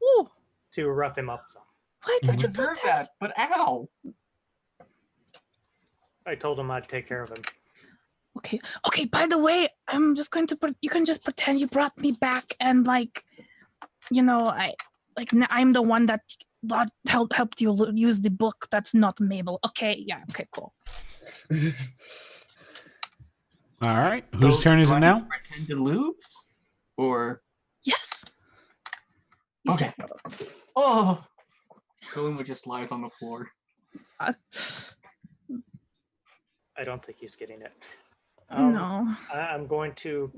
Ooh, to rough him up some. why You did you do deserve that? that, but ow! I told him I'd take care of him. Okay, by the way, I'm just going to you can just pretend you brought me back and like, you know, I'm the one that helped you use the book. That's not Mabel. Okay, yeah, okay, cool. All right. Whose So, turn is do it I now? Pretend to lose? Or Yes. okay. Oh, Kaluma just lies on the floor. I don't think he's getting it. No. I'm going to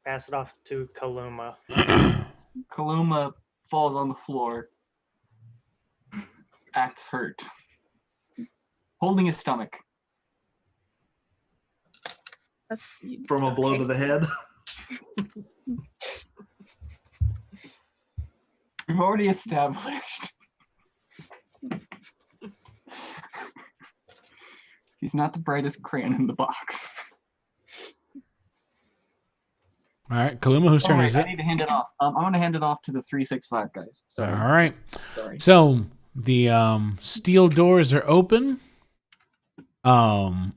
pass it off to Kaluma. Kaluma falls on the floor. Acts hurt. Holding his stomach. That's From a blow to the head. We've already established. He's not the brightest crayon in the box. All right. Kaluma, whose turn Alright, is I it? need to hand it off. I'm going to hand it off to the 365 guys. So All right. Sorry. So the steel doors are open. And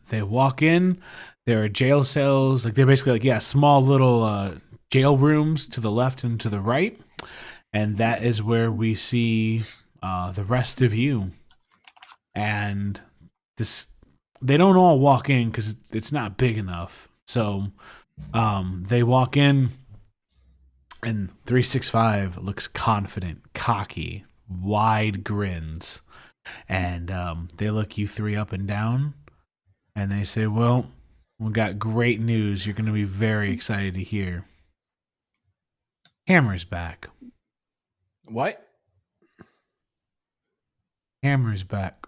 they walk in. There are jail cells. Like they're basically like small little jail rooms to the left and to the right. And that is where we see the rest of you. And they don't all walk in because it's not big enough. So they walk in, and 365 looks confident, cocky, wide grins. And they look you three up and down, and they say, well, we got great news. You're going to be very excited to hear. Hammer's back. What? Hammer's back.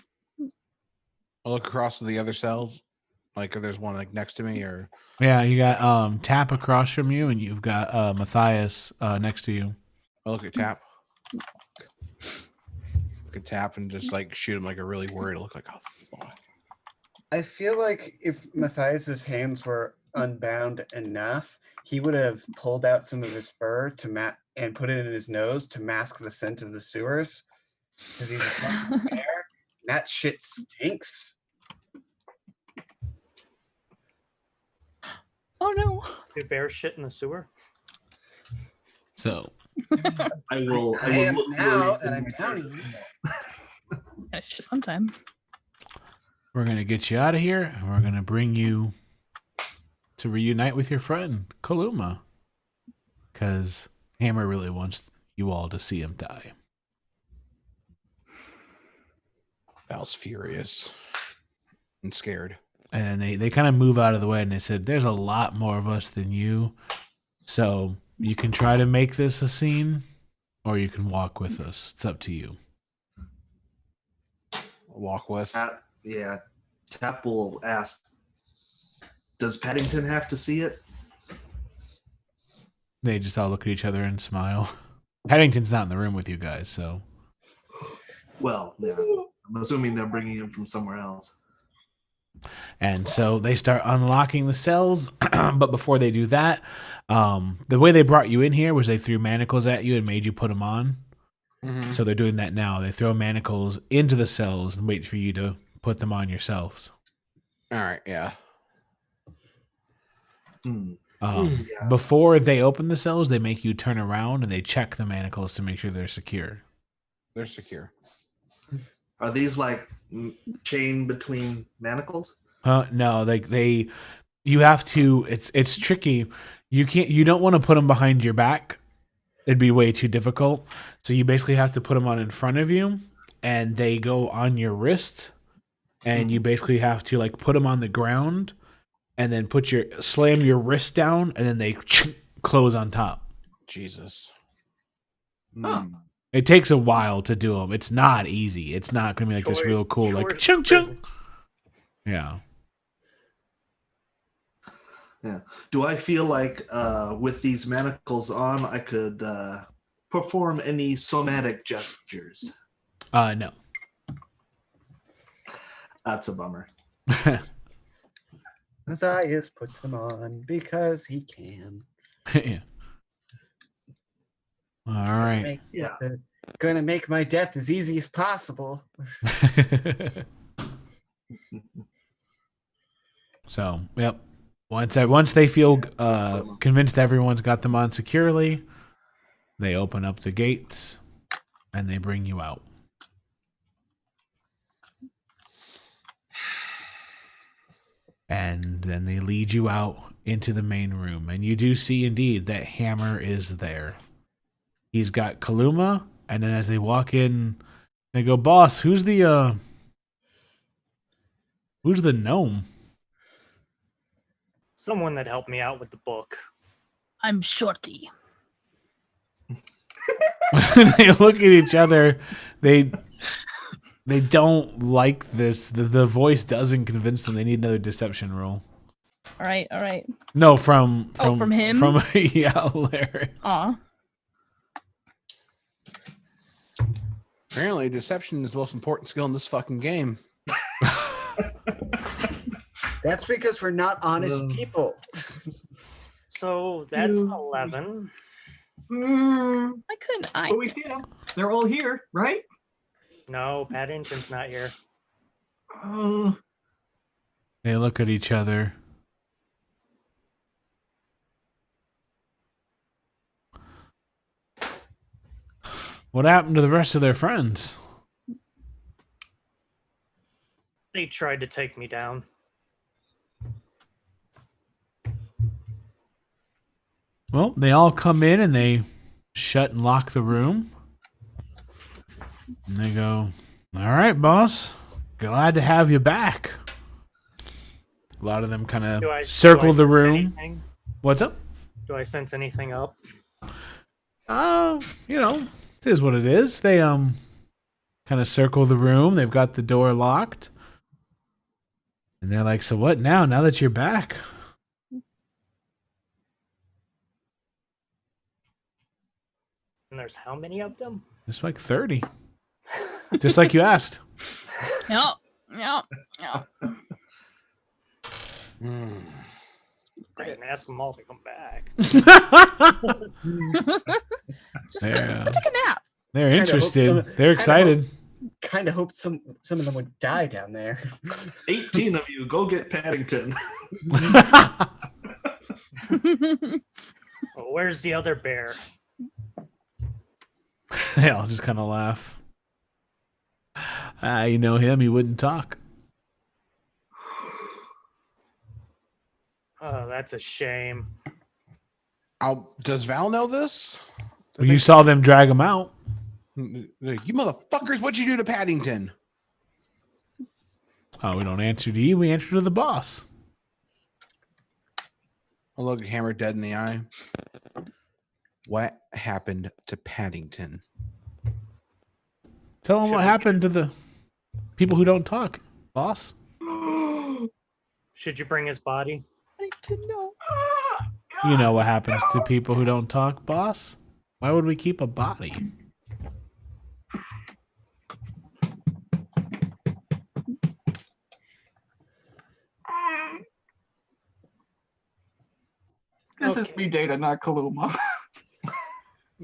I look across to the other cells, like if there's one like next to me, or Yeah, you got Tap across from you, and you've got Matthias next to you. I look at Tap. Look at Tap and just like shoot him like a really worried look, like, oh fuck. I feel like if Matthias's hands were unbound enough, he would have pulled out some of his fur and put it in his nose to mask the scent of the sewers. Because he's a fucking bear. That shit stinks. Oh no. Do bears shit in the sewer? So I will look now worried that when I'm my counting. turn. Yeah, shit sometime. we're going to get you out of here, and we're going to bring you to reunite with your friend, Kaluma. Because Hammer really wants you all to see him die. Val's furious and scared. And they kind of move out of the way, and they said, there's a lot more of us than you. So you can try to make this a scene, or you can walk with us. It's up to you. Walk with. Tap will ask, does Paddington have to see it? They just all look at each other and smile. Paddington's not in the room with you guys, so. Well, yeah. I'm assuming they're bringing him from somewhere else. And so they start unlocking the cells, but before they do that, the way they brought you in here was they threw manacles at you and made you put them on. Mm-hmm. So they're doing that now. They throw manacles into the cells and wait for you to put them on yourselves. All right, yeah. Before they open the cells, they make you turn around and they check the manacles to make sure they're secure. They're secure. Are these like chain between manacles? No, like you have to. It's tricky. You don't want to put them behind your back. It'd be way too difficult. So you basically have to put them on in front of you, and they go on your wrist, and you basically have to like put them on the ground, and then slam your wrist down, and then they close on top. Jesus. Huh. It takes a while to do them. It's not easy. It's not going to be like this real cool, like chung chung. Yeah. Yeah. Do I feel like with these manacles on, I could perform any somatic gestures? No. That's a bummer. Matthias puts them on because he can. Yeah. All right. Gonna make my death as easy as possible. So, yep. Once they feel convinced everyone's got them on securely, they open up the gates and they bring you out. And then they lead you out into the main room, and you do see indeed that Hammer is there. He's got Kaluma, and then as they walk in, they go, "Boss, who's the gnome?" Someone that helped me out with the book. I'm Shorty. They look at each other. They don't like this. The voice doesn't convince them. They need another deception roll. All right. No, from him? From yeah, Larry. Aw. Apparently, deception is the most important skill in this fucking game. That's because we're not honest people. So that's Dude. 11. I couldn't. But we see them. They're all here, right? No, Paddington's not here. Oh, They look at each other. What happened to the rest of their friends? They tried to take me down. Well, they all come in and they shut and lock the room. And they go, "All right, boss. Glad to have you back." A lot of them kind Do I of circle do I the sense room. anything? What's up? Do I sense anything up? It is what it is. They kind of circle the room. They've got the door locked. And they're like, "So what now? Now that you're back?" And there's how many of them? It's like 30. Just like you asked. Yep. Mm. I didn't ask them all to come back. Just Yeah. go take a nap. They're Kinda hope interested. some- They're excited. Kind of hoped some of them would die down there. 18 of you, go get Paddington. Well, where's the other bear? They all just kind of laugh. You know him, he wouldn't talk. Oh, that's a shame. Does Val know this? Well, you saw them drag him out. Like, you motherfuckers, what'd you do to Paddington? Oh, we don't answer to you. We answer to the boss. I look Hammer dead in the eye. What happened to Paddington? Tell him what happened to the people who don't talk, boss. Should you bring his body? I didn't know. You know what happens to people who don't talk, boss. Why would we keep a body? this is Okay. me, Data, not Kaluma.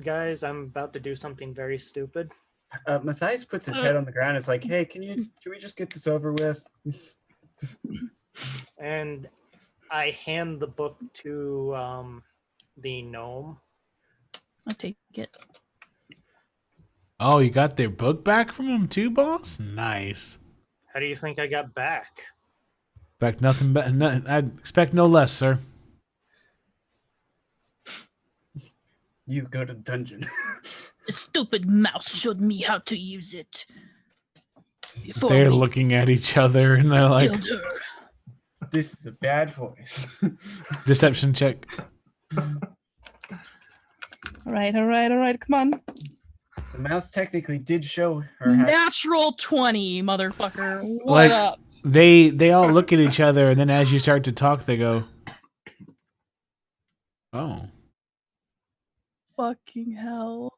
Guys, I'm about to do something very stupid. Matthias puts his head on the ground. It's like, hey, can we just get this over with? And I hand the book to the gnome. I'll take it. Oh, you got their book back from him too, boss? Nice. How do you think I got back? Expect nothing but I'd expect no less, sir. You go to the dungeon. The stupid mouse showed me how to use it. Before They're we looking at each other and they're like, killed her. This is a bad voice. deception check. All right. Come on. The mouse technically did show her how. Natural 20, motherfucker. What Like- up? They all look at each other, and then as you start to talk, they go, "Oh, Fucking hell.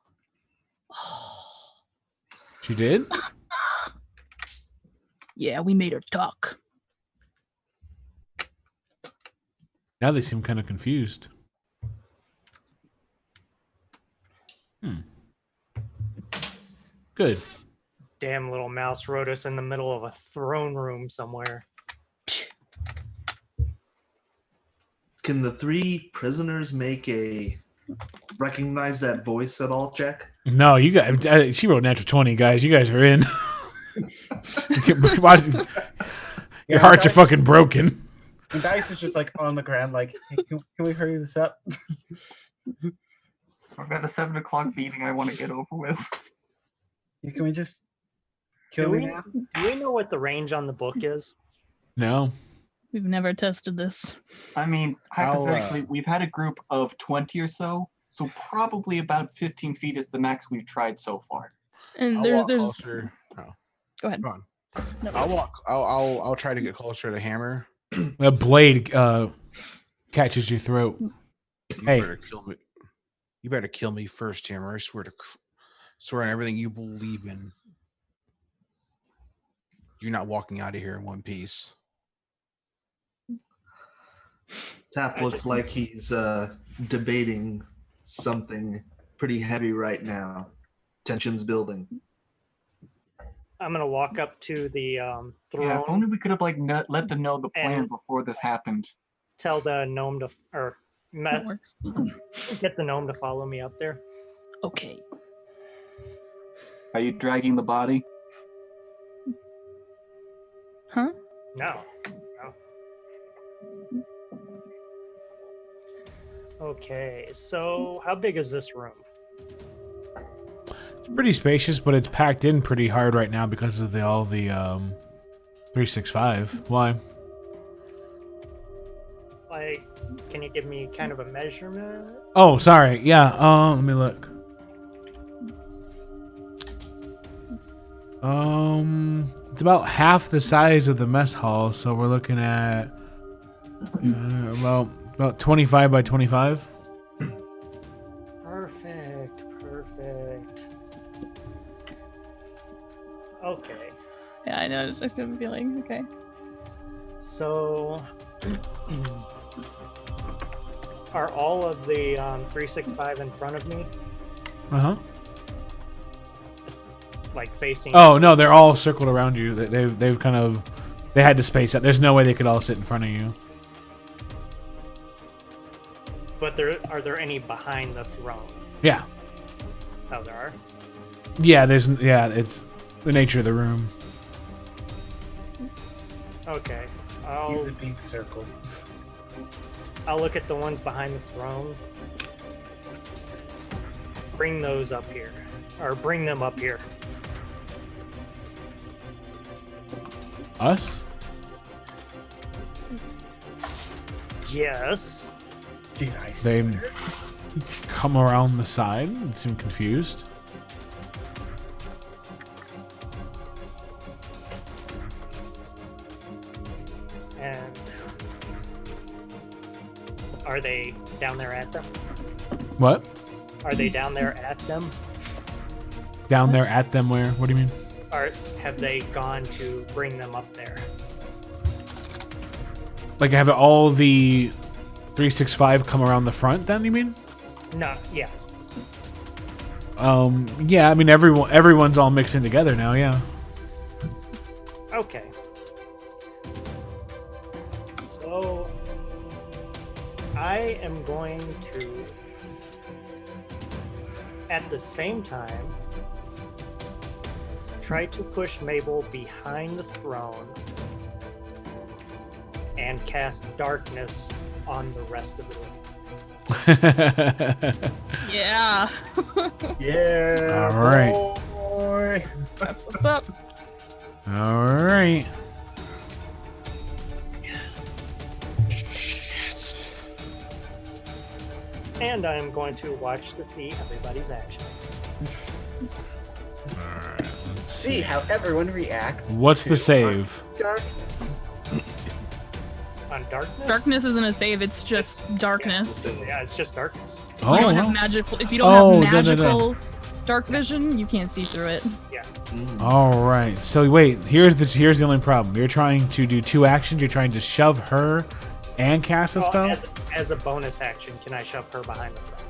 she did." Yeah, we made her talk. Now they seem kind of confused. Good. Damn little mouse wrote us in the middle of a throne room somewhere. Can the three prisoners make a recognize that voice at all check? No, you guys. She wrote natural 20, guys. You guys are in. Your hearts are fucking broken. Matthias is just like on the ground, like, hey, can we hurry this up? I've got a 7 o'clock meeting I want to get over with. Can we just kill me now? Do we know what the range on the book is? No. We've never tested this. I mean, I'll, hypothetically, we've had a group of 20 or so probably about 15 feet is the max we've tried so far. And I'll walk there's. closer. Oh, Go ahead. come on. No, I'll walk. I'll try to get closer to Hammer. A blade catches your throat. You Hey. better kill me. You better kill me first, Hammer. I swear on everything you believe in. You're not walking out of here in one piece. Tap looks like he's debating something pretty heavy right now. Tension's building. I'm gonna walk up to the throne. Yeah, if only we could have let them know the plan And- before this happened. Tell the gnome to That works. get the gnome to follow me up there. Okay. Are you dragging the body? Huh? No. Okay, so how big is this room? It's pretty spacious, but it's packed in pretty hard right now because of all the 365. Why? Like, can you give me kind of a measurement? Oh, sorry. Yeah. Let me look. It's about half the size of the mess hall, so we're looking at about 25 by 25. Perfect. Okay, Yeah, I know. Just I have a feeling. Okay. so are all of the 365 in front of me, Uh-huh. like facing? Oh, no, they're all circled around you. They've kind of they had to space out. There's no way they could all sit in front of you. But are there any behind the throne? Yeah. Oh, there are. Yeah, it's the nature of the room. Okay, He's a big circle. I'll look at the ones behind the throne. Bring those up here, or bring them up here. Us? Yes. Dude, I They swear. come around the side and seem confused. And are they down there at them? What? Are they down there at them? Down there at them where? What do you mean? Or have they gone to bring them up there? Like have all the 365 come around the front then, you mean? No, yeah. Yeah, I mean everyone's all mixing together now, yeah. Okay. So I am going to, at the same time, try to push Mabel behind the throne and cast darkness on the rest of the room. Yeah. Yeah. All right. Boy. That's what's up. All right. And I'm going to watch to see everybody's action. See how everyone reacts. What's the save? Dark. On darkness? Darkness isn't a save. It's just darkness. Yeah, it's just darkness. If you don't have magical. If you don't have magical dark vision, you can't see through it. Yeah. All right. So wait, here's the only problem. You're trying to do two actions. You're trying to shove her and cast a Well, spell. as a bonus action, can I shove her behind the throne?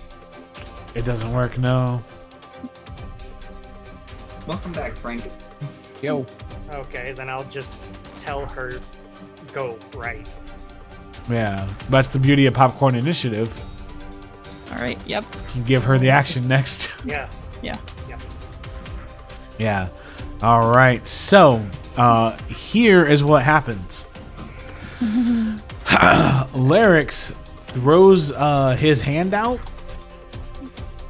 It doesn't work. No. Welcome back, Frank. Yo. Okay, then I'll just tell her go right. Yeah, that's the beauty of Popcorn Initiative. All right. Yep. You can give her the action next. Yeah. Yeah. Yeah. All right. So, here is what happens. Larix throws his hand out,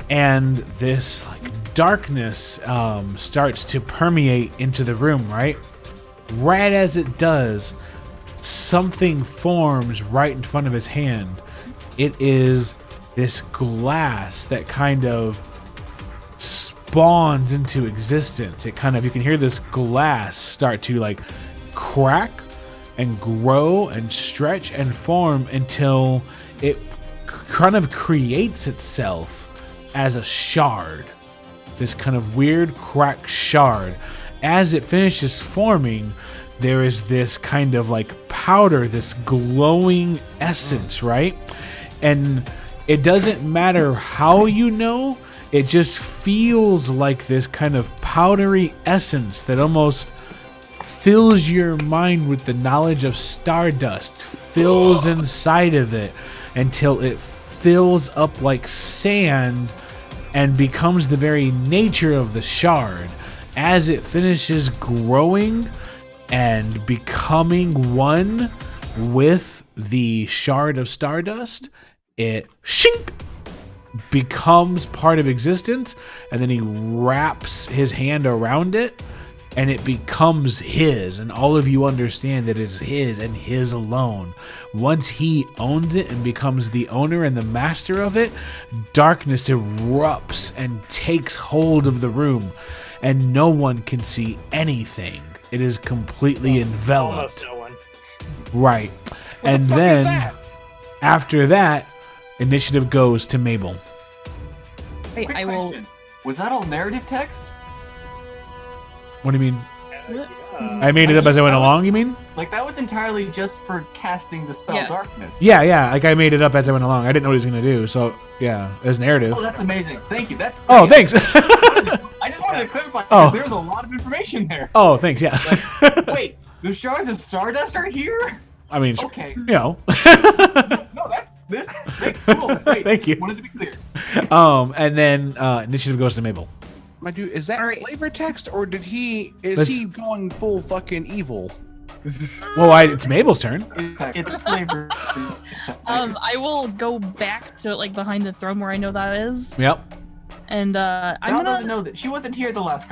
and this darkness starts to permeate into the room. Right as it does, something forms right in front of his hand. It is this glass that kind of spawns into existence. You can hear this glass start to crack and grow and stretch and form until it kind of creates itself as a shard. This kind of weird cracked shard. As it finishes forming, there is this kind of powder, this glowing essence, right? And it doesn't matter how you know, it just feels like this kind of powdery essence that almost fills your mind with the knowledge of stardust, fills inside of it until it fills up like sand and becomes the very nature of the shard. As it finishes growing and becoming one with the shard of stardust, it shink becomes part of existence, and then he wraps his hand around it and it becomes his, and all of you understand that it's his and his alone. Once he owns it and becomes the owner and the master of it, darkness erupts and takes hold of the room, and no one can see anything. It is completely enveloped. Almost no one. Right. And the fuck then is that? after that, initiative goes to Mabel. Wait, Quick I will. question. Was that all narrative text? What do you mean? Yeah. I made it up as I went along, you mean? Like, that was entirely just for casting the spell Yeah. darkness. Yeah, like I made it up as I went along. I didn't know what he was going to do, so yeah, as narrative. Oh, that's amazing. Thank you. That's Oh, great. thanks. I just wanted to clarify. Oh. There's a lot of information there. Oh, thanks, yeah. Wait, the shards of stardust are here? I mean, Okay. you know. No, this cool. Wait, Thank you. Wanted to be clear. And then initiative goes to Mabel. My dude, is that Alright. flavor text or is Let's- he going full fucking evil? Well, it's Mabel's turn. It's flavor. I will go back to like behind the throne where I know that is, Yep. and I'm Val doesn't gonna. know that she wasn't here the last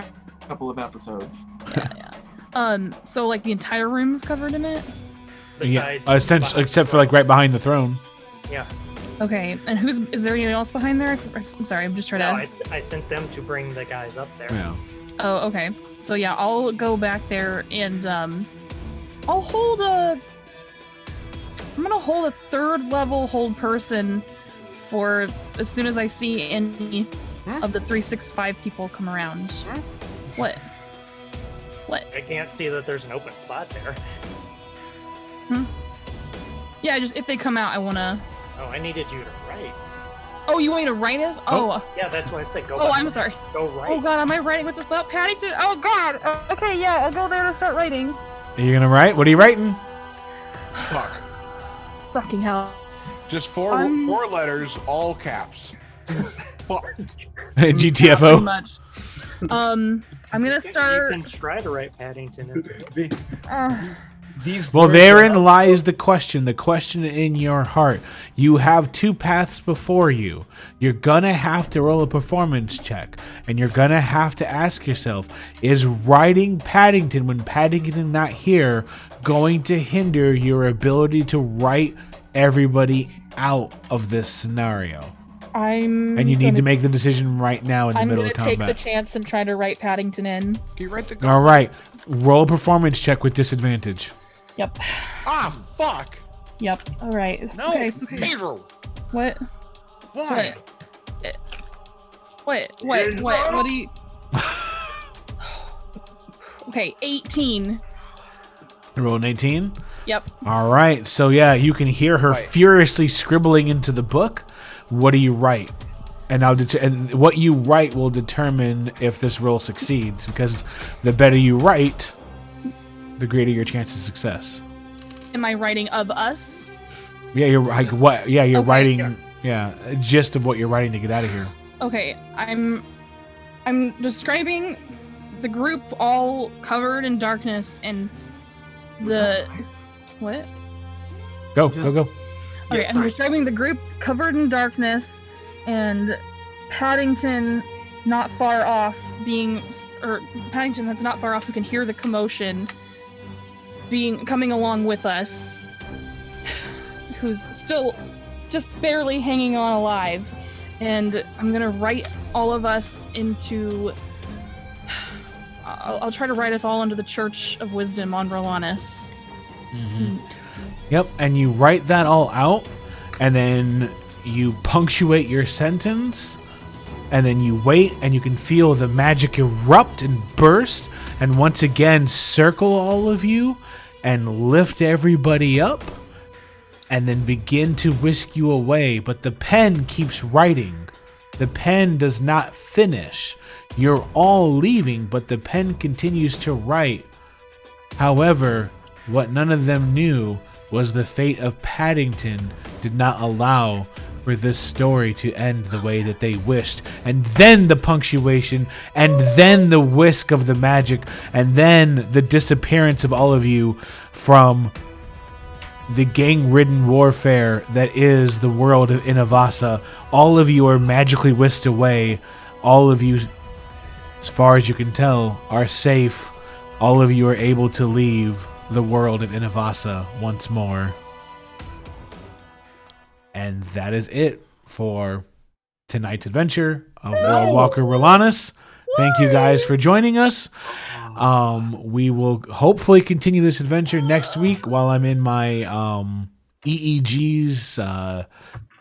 couple of episodes. So like the entire room's covered in it. Yeah. Besides Essentially, behind except the for like throne. right behind the throne. Yeah. Okay, and is there anyone else behind there? I'm sorry, I'm just trying No, to. I sent them to bring the guys up there. Yeah. Oh, okay. So yeah, I'll go back there and I'll hold a. I'm gonna hold a third level hold person for as soon as I see any of the 365 people come around. What? What? I can't see that there's an open spot there. Yeah, just if they come out, I wanna. Oh, I needed you to write. Oh, you want me to write us? Oh. Yeah, that's why I said go. Oh, back. I'm sorry. Go right. Oh God, am I writing with this about Paddington? Oh God. Okay, yeah, I'll go there to start writing. Are you gonna write? What are you writing? Fuck. Fucking hell. Just four letters, all caps. Fuck. Pretty GTFO. much. I'm gonna You start. can try to write Paddington into it. These Well, words therein are- lies the question in your heart. You have two paths before you. You're gonna have to roll a performance check, and you're gonna have to ask yourself, is writing Paddington when Paddington is not here going to hinder your ability to write everybody out of this scenario? And you need to make the decision right now in the I'm middle gonna of take the combat. chance and try to write Paddington in. Can you write the All right, roll a performance check with disadvantage. Yep. Ah, fuck. Yep. All right. It's No, okay. It's okay. Pedro. What? Why? What do you? Okay, 18. Roll an 18. Yep. All right. So yeah, you can hear her Right. furiously scribbling into the book. What do you write? And and what you write will determine if this roll succeeds, because the better you write, the greater your chance of success. Am I writing of us? Yeah, you're like what? Yeah, you're Okay, writing. Yeah, a gist of what you're writing to get out of here. Okay, I'm describing the group all covered in darkness and the what? Go. Okay, Yeah, I'm sorry. describing the group covered in darkness and Paddington not far off or Paddington that's not far off who can hear the commotion coming along with us, who's still just barely hanging on alive. And I'm gonna write all of us into I'll try to write us all into the Church of Wisdom on Rhalanas. Yep, and you write that all out, and then you punctuate your sentence, and then you wait, and you can feel the magic erupt and burst, and once again circle all of you, and lift everybody up and then begin to whisk you away. But the pen keeps writing. The pen does not finish. You're all leaving, but the pen continues to write. However, what none of them knew was the fate of Paddington did not allow for this story to end the way that they wished. And then the punctuation, and then the whisk of the magic, and then the disappearance of all of you from the gang-ridden warfare that is the world of Inavasa. All of you are magically whisked away. All of you, as far as you can tell, are safe. All of you are able to leave the world of Inavasa once more. And that is it for tonight's adventure of World Walker Rhalanas. Thank you guys for joining us. We will hopefully continue this adventure next week while I'm in my EEG's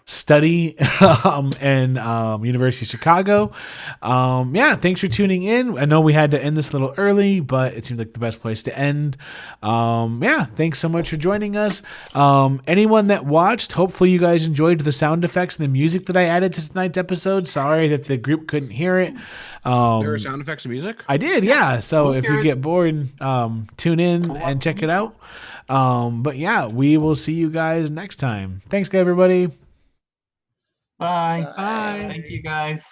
study in University of Chicago. Thanks for tuning in. I know we had to end this a little early, but it seemed like the best place to end. Thanks so much for joining us. Anyone that watched, hopefully you guys enjoyed the sound effects and the music that I added to tonight's episode. Sorry that the group couldn't hear it. There are sound effects and music? I did, yeah. So if you get bored, tune in and check it out. We will see you guys next time. Thanks, everybody. Bye. Bye. Thank you, guys.